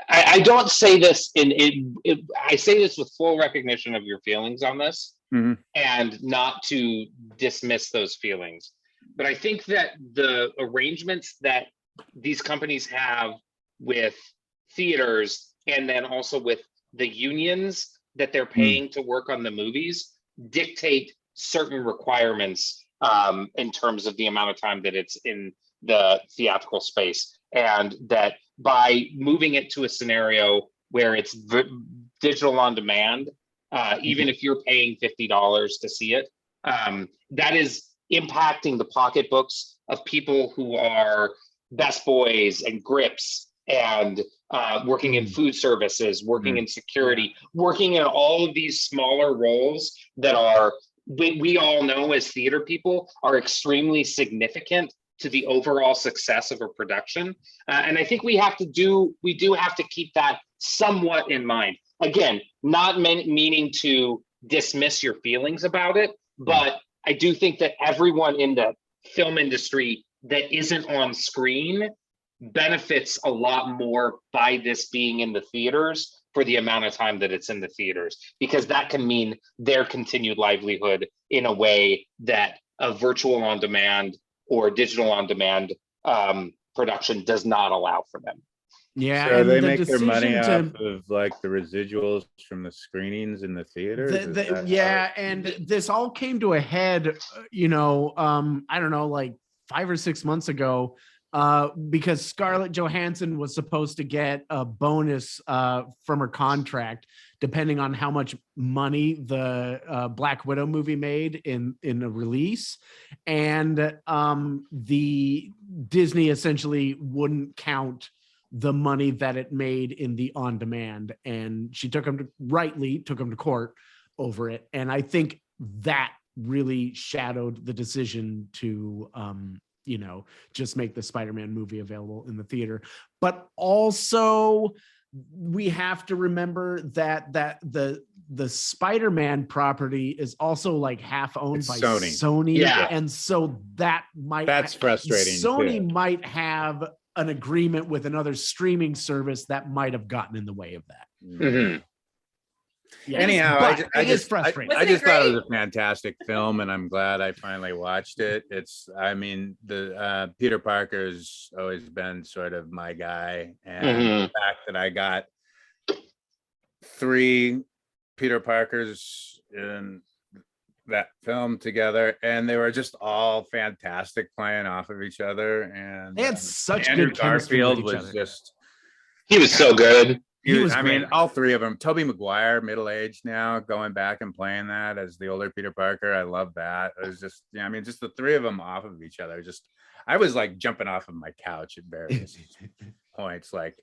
I don't say this I say this with full recognition of your feelings on this, and not to dismiss those feelings. But I think that the arrangements that these companies have with theaters and then also with the unions that they're paying to work on the movies dictate certain requirements in terms of the amount of time that it's in the theatrical space. And that by moving it to a scenario where it's digital on demand, even if you're paying $50 to see it, that is impacting the pocketbooks of people who are best boys and grips and working in food services, working in security, working in all of these smaller roles that are, we all know as theater people, are extremely significant to the overall success of a production. And I think we do have to keep that somewhat in mind. Again, not meaning to dismiss your feelings about it, but I do think that everyone in the film industry that isn't on screen benefits a lot more by this being in the theaters for the amount of time that it's in the theaters, because that can mean their continued livelihood in a way that a virtual on demand or digital on demand production does not allow for them. Yeah, so they make their money off of like the residuals from the screenings in the theaters. And this all came to a head, I don't know, like 5 or 6 months ago, because Scarlett Johansson was supposed to get a bonus from her contract, depending on how much money the Black Widow movie made in a release. And the Disney essentially wouldn't count the money that it made in the on demand, and she took him to court over it. And I think that really shadowed the decision to just make the Spider-Man movie available in the theater. But also we have to remember that the Spider-Man property is also like half owned by Sony. Yeah. And so that's frustrating. Sony might have an agreement with another streaming service that might have gotten in the way of that. Mm-hmm. Yeah. Anyhow, I just frustrating. I just thought it was a fantastic film, and I'm glad I finally watched it. The Peter Parker's always been sort of my guy, and the fact that I got 3 Peter Parkers in that film together, and they were just all fantastic playing off of each other, and they had such Andrew good chemistry Garfield with each was other. just he was so good. I mean, all 3 of them. Tobey Maguire, middle-aged now, going back and playing that as the older Peter Parker. I love that. It was just, just the 3 of them off of each other. I was like jumping off of my couch at various points. Like,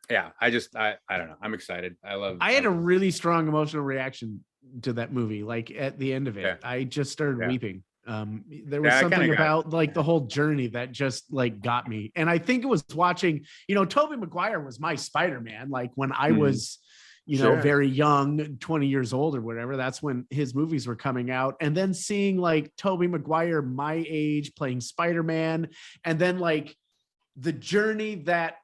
yeah, I don't know. I'm excited. I had a really strong emotional reaction to that movie. Like at the end of it, yeah. I just started weeping. There was something about like the whole journey that just like got me. And I think it was watching, Tobey Maguire was my Spider-Man. Like when I was, very young, 20 years old or whatever, that's when his movies were coming out. And then seeing like Tobey Maguire, my age, playing Spider-Man, and then like the journey that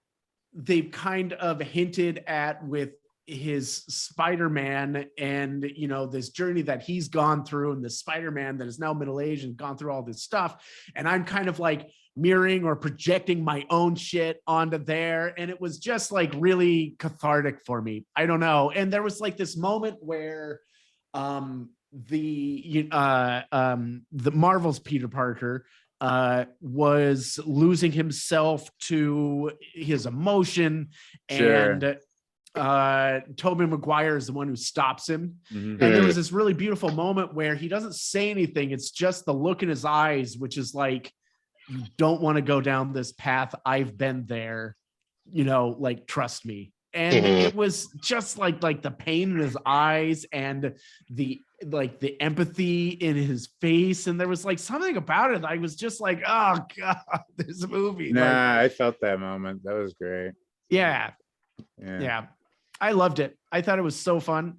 they've kind of hinted at with his Spider-Man and this journey that he's gone through, and the Spider-Man that is now middle-aged and gone through all this stuff, and I'm kind of like mirroring or projecting my own shit onto there, and it was just like really cathartic for me. I don't know. And there was like this moment where the Marvel's Peter Parker was losing himself to his emotion, and Tobey Maguire is the one who stops him. And there was this really beautiful moment where he doesn't say anything. It's just the look in his eyes, which is like, you don't want to go down this path. I've been there, like, trust me. And it was just like the pain in his eyes and the empathy in his face. And there was like something about it. I was just like, oh God, this movie. Nah, I felt that moment. That was great. Yeah. I loved it. I thought it was so fun.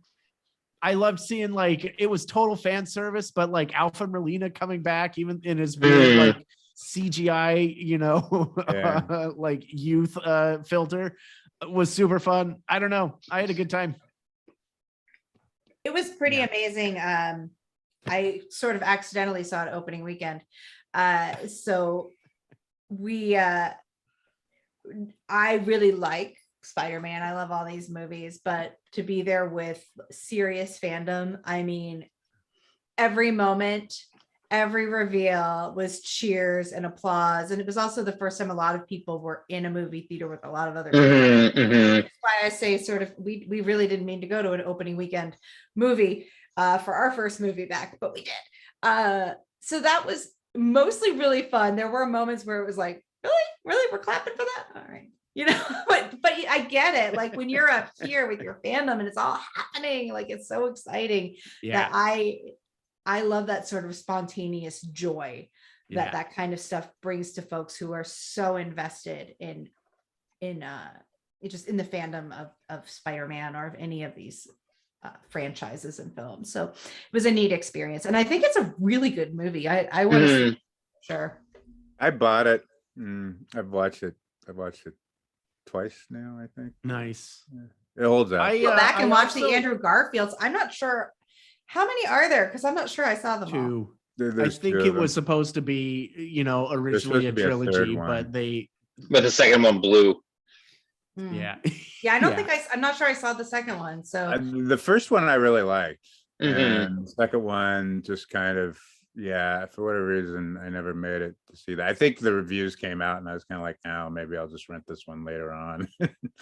I loved seeing like, it was total fan service, but like Alfred Molina coming back, even in his weird, like CGI, like youth filter, was super fun. I don't know. I had a good time. It was pretty amazing. I sort of accidentally saw it opening weekend. So I really like Spider-Man. I love all these movies, but to be there with serious fandom, I mean, every moment, every reveal was cheers and applause. And it was also the first time a lot of people were in a movie theater with a lot of other people. That's why I say sort of, we really didn't mean to go to an opening weekend movie for our first movie back, but we did. So that was mostly really fun. There were moments where it was like, really, we're clapping for that? All right. But I get it. Like when you're up here with your fandom and it's all happening, like it's so exciting that I love that sort of spontaneous joy that kind of stuff brings to folks who are so invested in just in the fandom of Spider-Man or of any of these franchises and films. So it was a neat experience, and I think it's a really good movie. I want to see it, sure. I bought it. I've watched it twice now, I think. Nice. It holds up. Go back and watch the Andrew Garfields. I'm not sure how many are there, because I'm not sure I saw them all. I think it was supposed to be, originally a trilogy, but the second one blew. Yeah. I don't think I'm not sure I saw the second one. So the first one I really liked, and the second one just kind of, for whatever reason, I never made it to see that. I think the reviews came out and I was kind of like, oh, maybe I'll just rent this one later on.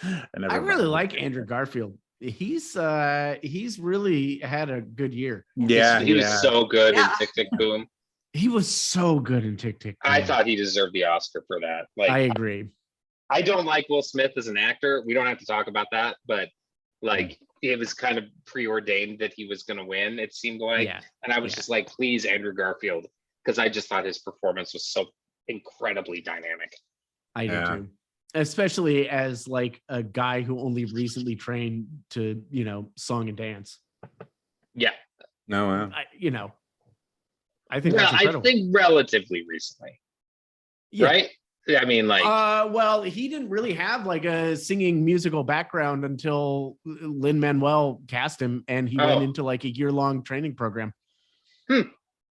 I really like Andrew Garfield. He's really had a good year. He was so good in Tick, Tick, Boom. He was so good in Tick, Tick, Boom. I thought he deserved the Oscar for that. Like, I agree. I don't like Will Smith as an actor. We don't have to talk about that, but like it was kind of preordained that he was going to win, it seemed like. And I was just like, please, Andrew Garfield, because I just thought his performance was so incredibly dynamic. I do too. Especially as like a guy who only recently trained to, song and dance. Yeah. No, wow. I think that's incredible. I think relatively recently. Yeah. Right? I mean, like, well, he didn't really have like a singing musical background until Lin-Manuel cast him, and he went into like a year-long training program.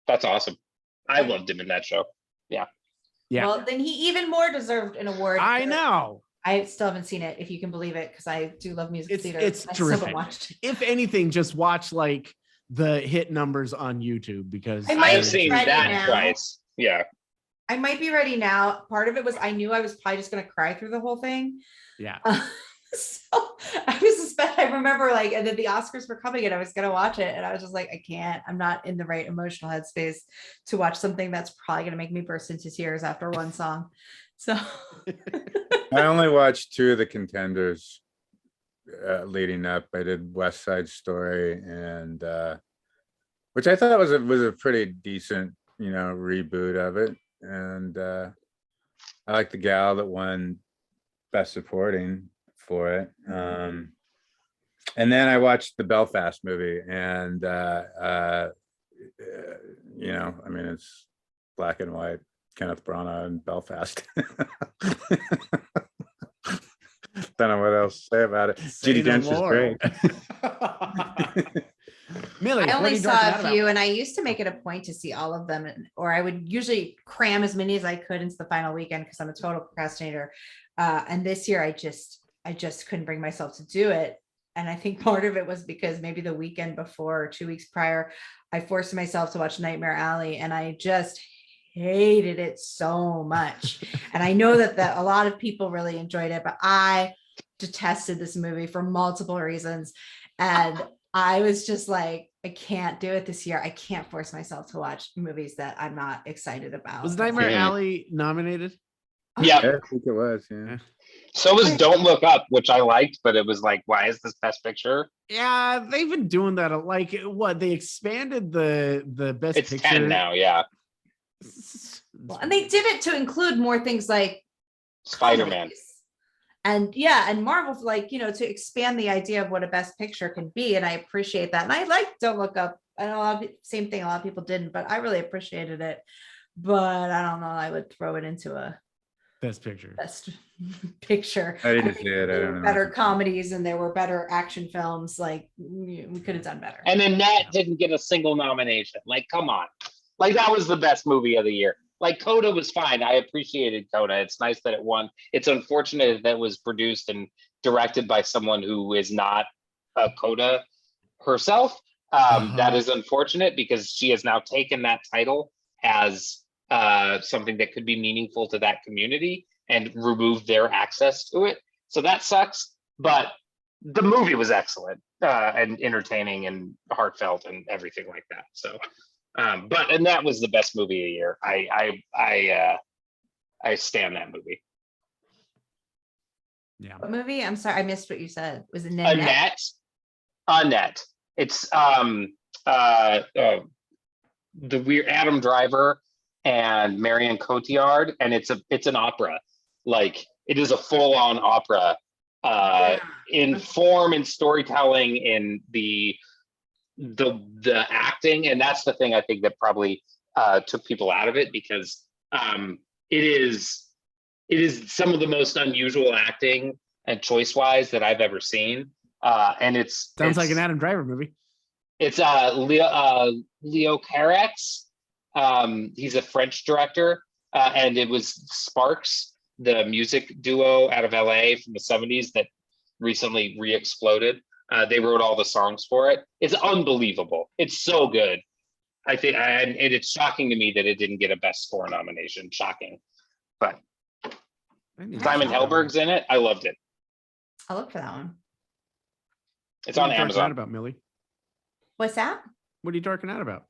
That's awesome. I loved him in that show. Yeah. Well, then he even more deserved an award. I know. I still haven't seen it, if you can believe it, because I do love musical theater. It's terrific. If anything, just watch like the hit numbers on YouTube, because I've seen that twice. Yeah. I might be ready now. Part of it was I knew I was probably just going to cry through the whole thing. Yeah. So I remember like, and then the Oscars were coming and I was going to watch it. And I was just like, I can't, I'm not in the right emotional headspace to watch something that's probably going to make me burst into tears after one song. So I only watched 2 of the contenders leading up. I did West Side Story, and which I thought was a pretty decent, reboot of it. And I like the gal that won Best Supporting for it. And then I watched the Belfast movie, and I mean, it's black and white, Kenneth Branagh in Belfast. Don't know what else to say about it. Judi Dench is great. Millie, I only saw a few, and I used to make it a point to see all of them, or I would usually cram as many as I could into the final weekend because I'm a total procrastinator. And this year, I just couldn't bring myself to do it. And I think part of it was because maybe the weekend before or 2 weeks prior, I forced myself to watch Nightmare Alley, and I just hated it so much. And I know that a lot of people really enjoyed it, but I detested this movie for multiple reasons. And I was just like, I can't do it this year. I can't force myself to watch movies that I'm not excited about. Was Nightmare Alley nominated? Yeah, I think it was. Yeah. So was Don't Look Up, which I liked, but it was like, why is this Best Picture? Yeah, they've been doing that. Like, what, they expanded the Best It's Picture 10 now. Yeah. Well, and they did it to include more things like Spider-Man. And Marvel, like, to expand the idea of what a Best Picture can be. And I appreciate that. And I like Don't Look Up. I know same thing. A lot of people didn't, but I really appreciated it. But I don't know. I would throw it into a Best Picture. I didn't see it. I don't know. Better comedies, and there were better action films. Like, we could have done better. And then that didn't get a single nomination. Like, come on. Like, that was the best movie of the year. Like, Coda was fine. I appreciated Coda. It's nice that it won. It's unfortunate that it was produced and directed by someone who is not a Coda herself. That is unfortunate because she has now taken that title as something that could be meaningful to that community and removed their access to it. So that sucks. But the movie was excellent and entertaining and heartfelt and everything like that. So. And that was the best movie of the year. I stand that movie. Yeah. What movie? I'm sorry, I missed what you said. Was it Annette? Annette. It's the weird Adam Driver and Marion Cotillard, and it's an opera. Like, it is a full-on opera in form and storytelling, in the acting, and that's the thing I think that probably took people out of it, because it is some of the most unusual acting and choice wise that I've ever seen, and it's like an Adam Driver movie. It's Leo Carax. He's a French director, and it was Sparks, the music duo out of LA from the 70s that recently re-exploded. They wrote all the songs for it. It's unbelievable. It's so good. I think, and it's shocking to me that it didn't get a Best Score nomination. Shocking, but Simon Helberg's in it. I loved it. I'll look for that one. It's on Amazon. About Millie. What's that? What are you darking out about?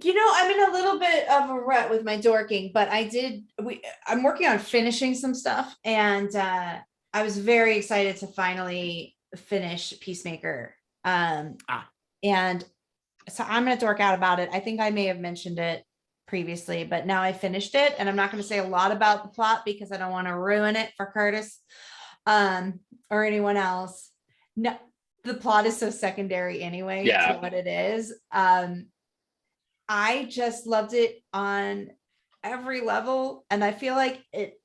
I'm in a little bit of a rut with my dorking, but I'm working on finishing some stuff, and I was very excited to finally finish Peacemaker. And so I'm going to dork out about it. I think I may have mentioned it previously, but now I finished it, and I'm not going to say a lot about the plot because I don't want to ruin it for Curtis or anyone else. No, the plot is so secondary anyway to what it is. I just loved it on every level, and I feel like it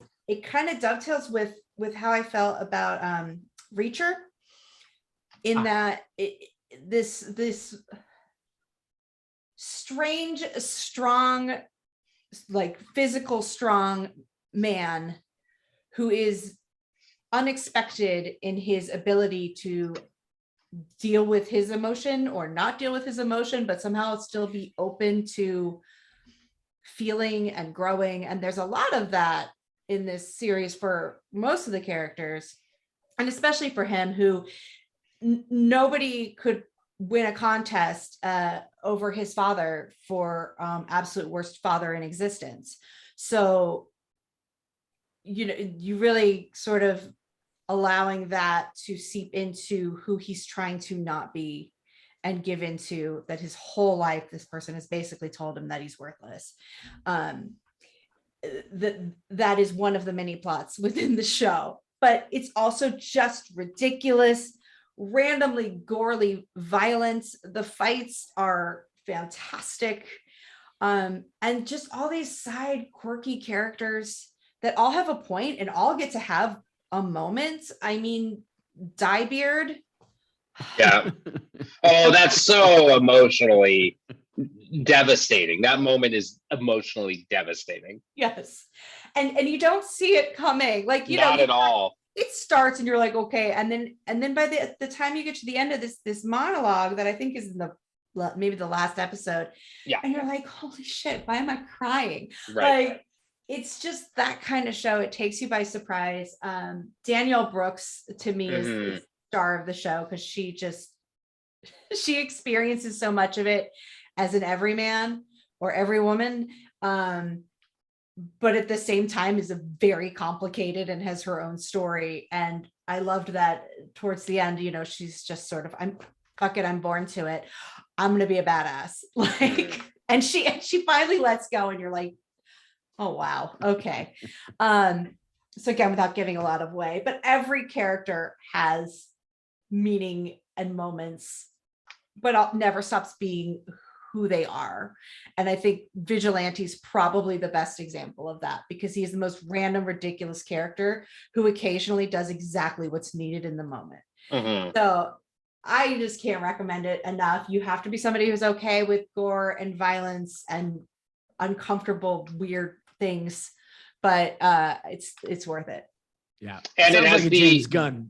kind of dovetails with how I felt about Reacher, in that this strange, strong, like physical strong man who is unexpected in his ability to deal with his emotion or not deal with his emotion, but somehow still be open to feeling and growing. And there's a lot of that in this series for most of the characters, and especially for him, who nobody could win a contest over his father for absolute worst father in existence. So, you really sort of allowing that to seep into who he's trying to not be and give into, that his whole life this person has basically told him that he's worthless. That is one of the many plots within the show, but it's also just ridiculous, randomly gorely violence. The fights are fantastic, and just all these side quirky characters that all have a point and all get to have a moment. I mean, Diebeard. Yeah. Oh, that's so emotionally devastating. That moment is emotionally devastating. Yes. And you don't see it coming. Like, not at all. It starts and you're like, okay. And then by the time you get to the end of this monologue that I think is in maybe the last episode. Yeah. And you're like, holy shit, why am I crying? Right. Like, it's just that kind of show. It takes you by surprise. Danielle Brooks, to me, is the star of the show, because she experiences so much of it as an everyman or every woman, but at the same time is a very complicated and has her own story. And I loved that towards the end, she's just sort of, I'm born to it. I'm gonna be a badass. Like, and she finally lets go, and you're like, oh wow, okay. So again, without giving a lot of away, but every character has meaning and moments, but never stops being who they are. And I think Vigilante's probably the best example of that, because he is the most random, ridiculous character who occasionally does exactly what's needed in the moment. So I just can't recommend it enough. You have to be somebody who's okay with gore and violence and uncomfortable, weird things, but it's worth it. Yeah. And it has like a James Gunn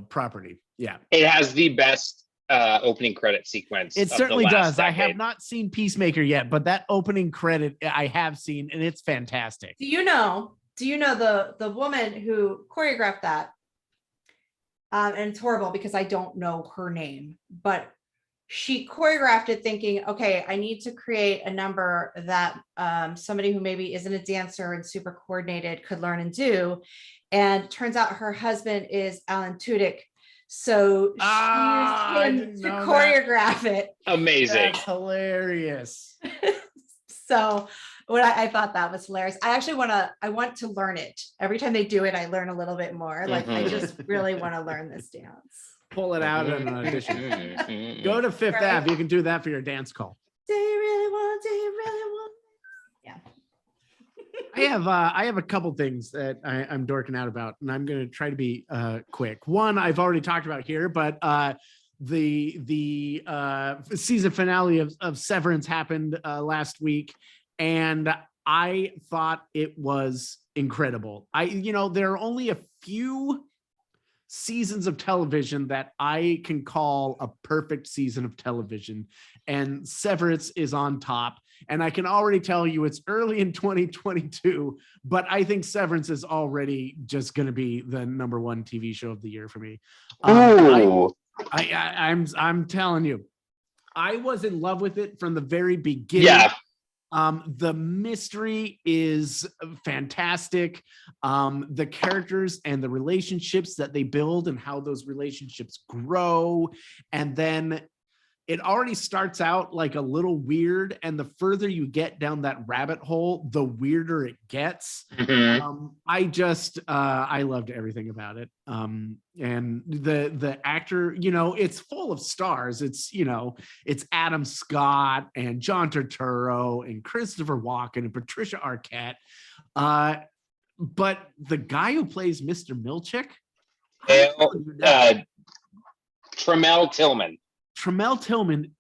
property. Yeah. It has the best opening credit sequence. It certainly does. Decade. I have not seen Peacemaker yet, but that opening credit I have seen, and it's fantastic. Do you know the woman who choreographed that? And it's horrible because I don't know her name, but she choreographed it thinking, okay, I need to create a number that somebody who maybe isn't a dancer and super coordinated could learn and do. And turns out her husband is Alan Tudyk. So she used him to choreograph it. Amazing. That's hilarious. So I thought that was hilarious. I want to learn it. Every time they do it, I learn a little bit more. Like, I just really want to learn this dance. Pull it out in an audition. Go to Fifth Ave. You can do that for your dance call. Do you really want? Yeah. I have a couple things that I'm dorking out about, and I'm going to try to be quick. One, I've already talked about here, but the season finale of Severance happened last week, and I thought it was incredible. There are only a few seasons of television that I can call a perfect season of television, and Severance is on top. And I can already tell you it's early in 2022, but I think Severance is already just going to be the number one TV show of the year for me. I'm telling you, I was in love with it from the very beginning. Yeah. The mystery is fantastic. The characters and the relationships that they build and how those relationships grow. And then it already starts out like a little weird, and the further you get down that rabbit hole, the weirder it gets. I loved everything about it. And the actor, it's full of stars. It's Adam Scott and John Turturro and Christopher Walken and Patricia Arquette. But the guy who plays Mr. Milchick, Tremel Tillman,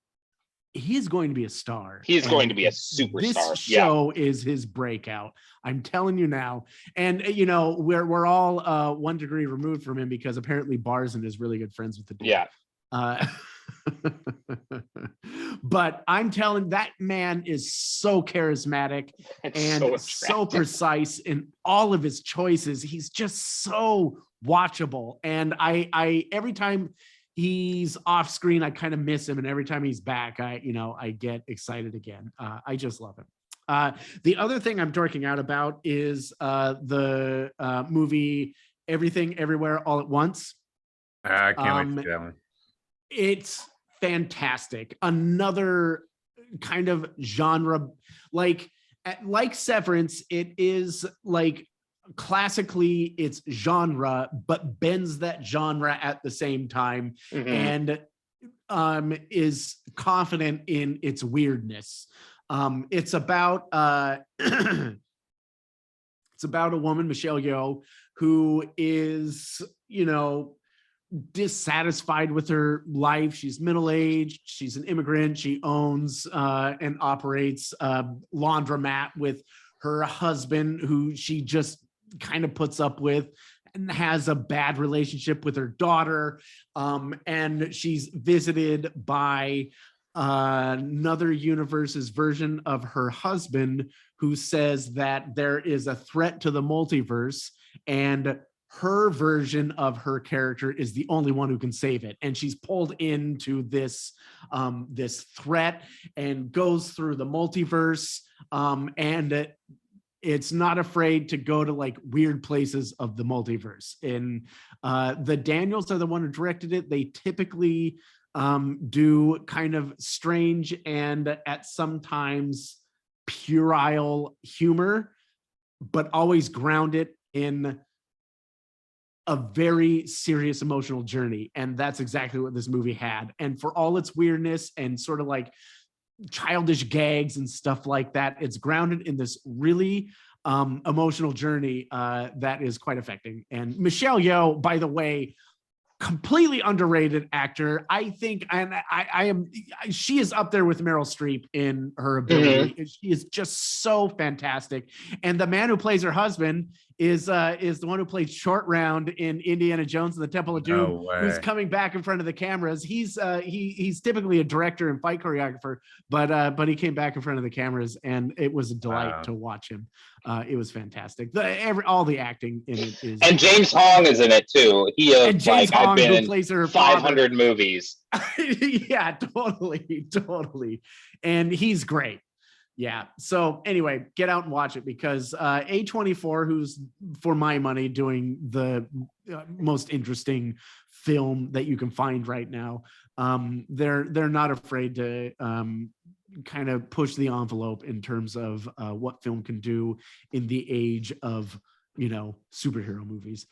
he's going to be a star. He's going to be a superstar. This show is his breakout. I'm telling you now. And we're all 1 degree removed from him because apparently Barzin is really good friends with the dude. Yeah. But I'm telling, that man is so charismatic and so precise in all of his choices. He's just so watchable. And I every time he's off screen, I kind of miss him, and every time he's back, I get excited again. I just love him. The other thing I'm dorking out about is the movie Everything Everywhere All at Once. I can't wait to see that one. It's fantastic. Another kind of genre, like Severance, it is like classically it's genre, but bends that genre at the same time, and is confident in its weirdness. It's about it's about a woman, Michelle Yeoh, who is dissatisfied with her life. She's middle-aged, she's an immigrant, she owns and operates a laundromat with her husband, who she just kind of puts up with, and has a bad relationship with her daughter, and she's visited by another universe's version of her husband, who says that there is a threat to the multiverse, and her version of her character is the only one who can save it. And she's pulled into this threat and goes through the multiverse, and it's not afraid to go to like weird places of the multiverse. And the Daniels are the one who directed it. They typically do kind of strange and at sometimes puerile humor, but always ground it in a very serious emotional journey. And that's exactly what this movie had. And for all its weirdness and sort of like childish gags and stuff like that, it's grounded in this really emotional journey that is quite affecting. And Michelle Yeoh, by the way, completely underrated actor. I think, and she is up there with Meryl Streep in her ability. She is just so fantastic. And the man who plays her husband is the one who played Short Round in Indiana Jones and the Temple of Doom, who's coming back in front of the cameras. He's typically a director and fight choreographer, but he came back in front of the cameras, and it was a delight to watch him. It was fantastic. All the acting in it is. And James Hong is in it too. I've been in plays her 500 movies. Yeah, totally. And he's great. Yeah. So anyway, get out and watch it, because A24, who's for my money doing the most interesting film that you can find right now, they're not afraid to kind of push the envelope in terms of what film can do in the age of superhero movies.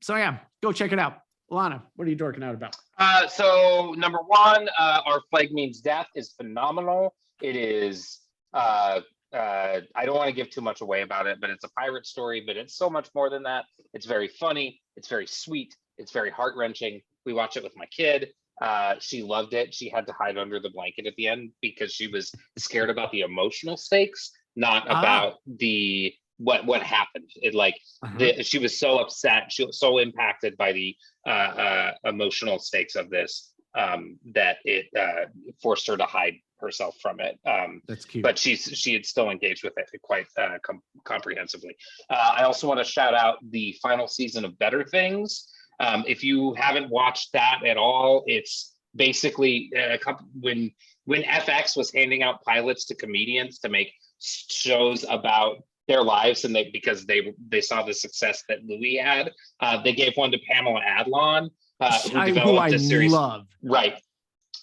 So yeah, go check it out. Lana, what are you dorking out about? So number one, Our Flag Means Death is phenomenal. It is. I don't want to give too much away about it, but it's a pirate story, but it's so much more than that. It's very funny. It's very sweet. It's very heart-wrenching. We watched it with my kid. She loved it. She had to hide under the blanket at the end because she was scared about the emotional stakes, not about what happened. She was so upset. She was so impacted by the emotional stakes of this that it forced her to hide herself from it. That's cute. But she had still engaged with it quite comprehensively. I also want to shout out the final season of Better Things. If you haven't watched that at all, it's basically when FX was handing out pilots to comedians to make shows about their lives, and because they saw the success that Louis had, they gave one to Pamela Adlon, who developed a series. Love. Right.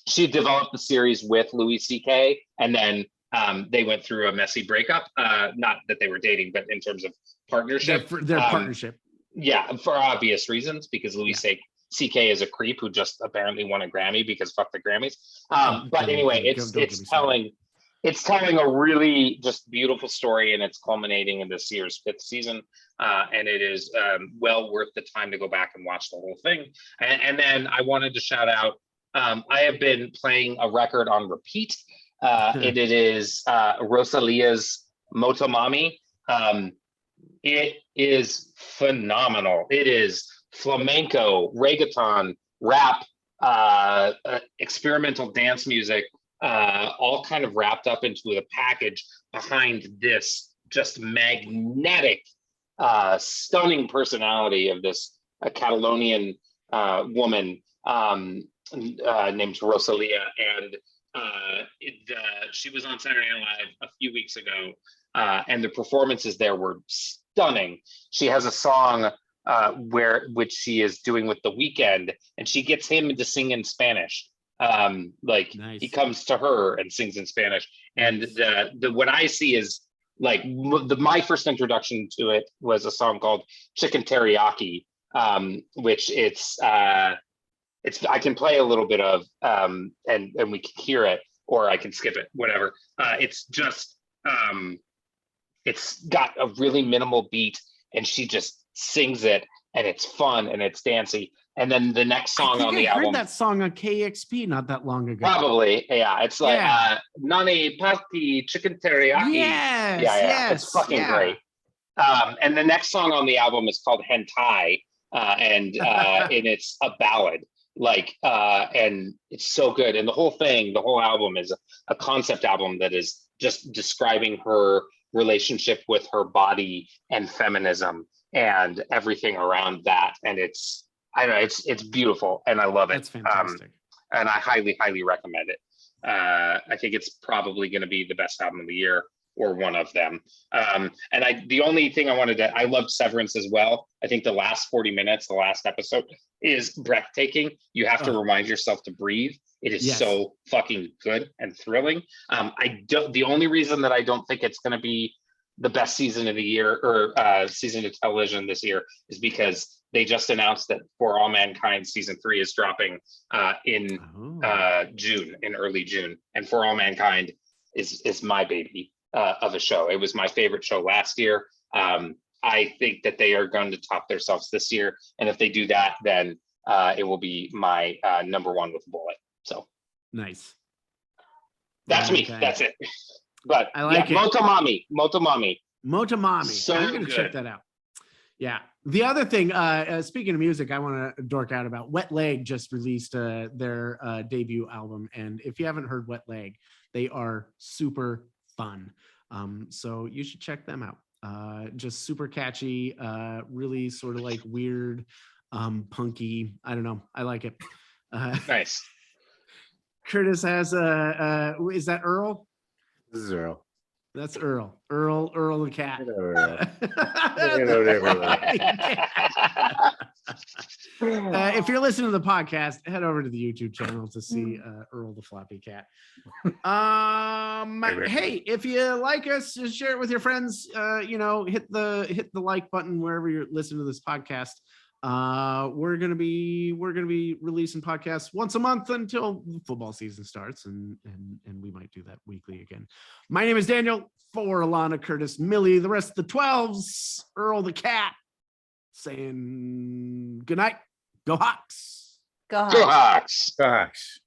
she developed the series with Louis C.K. and then they went through a messy breakup. Not that they were dating, but in terms of partnership. Their partnership. Yeah, for obvious reasons, because Louis C.K. is a creep who just apparently won a Grammy because fuck the Grammys. But anyway, it's telling a really just beautiful story, and it's culminating in this year's 5th season. And it is well worth the time to go back and watch the whole thing. And then I wanted to shout out, I have been playing a record on repeat. It is Rosalia's Motomami. It is phenomenal. It is flamenco, reggaeton, rap, experimental dance music, all kind of wrapped up into the package behind this just magnetic, stunning personality of this Catalonian woman named Rosalia. And she was on Saturday Night Live a few weeks ago, and the performances there were stunning. She has a song which she is doing with The Weeknd, and she gets him to sing in Spanish. Nice. He comes to her and sings in Spanish. And what I see is like my first introduction to it was a song called Chicken Teriyaki, which I can play a little bit of, and we can hear it, or I can skip it, whatever. It's just, it's got a really minimal beat, and she just sings it, and it's fun and it's dancey. And then the next song on the album. I heard that song on KXP not that long ago. Probably, yeah. It's like Nani Pasti Chicken Teriyaki. Yes, it's fucking great. And the next song on the album is called Hentai, and it's a ballad. And it's so good. And the whole album is a concept album that is just describing her relationship with her body and feminism and everything around that. And it's beautiful, and I love it. That's fantastic. And I highly, highly recommend it. I think it's probably going to be the best album of the year, or one of them. The only thing I loved Severance as well. I think the last 40 minutes, the last episode, is breathtaking. You have to remind yourself to breathe. It is so fucking good and thrilling. The only reason that I don't think it's going to be the best season of the year, or season of television this year, is because they just announced that For All Mankind season 3 is dropping in June, in early June. And For All Mankind is my baby of a show. It was my favorite show last year. I think that they are going to top themselves this year. And if they do that, then it will be my number one with a bullet. So nice. That's me. That's it. But I like it. Motomami. So I'm going to check that out. Yeah. The other thing, speaking of music, I want to dork out about Wet Leg. Just released their debut album, and if you haven't heard Wet Leg, they are super fun. So you should check them out. Just super catchy, really sort of like weird, punky. I don't know. I like it. Nice. Curtis has is that Earl? This is Earl. That's Earl. Earl the cat. If you're listening to the podcast, head over to the YouTube channel to see Earl the floppy cat. Hey, if you like us, just share it with your friends. Hit the like button wherever you're listening to this podcast. We're gonna be releasing podcasts once a month until football season starts, and we might do that weekly again. My name is Daniel. For Alana, Curtis, Millie, the rest of the 12s, Earl the cat, saying good night. Go Hawks. Go Hawks. Go Hawks. Gosh.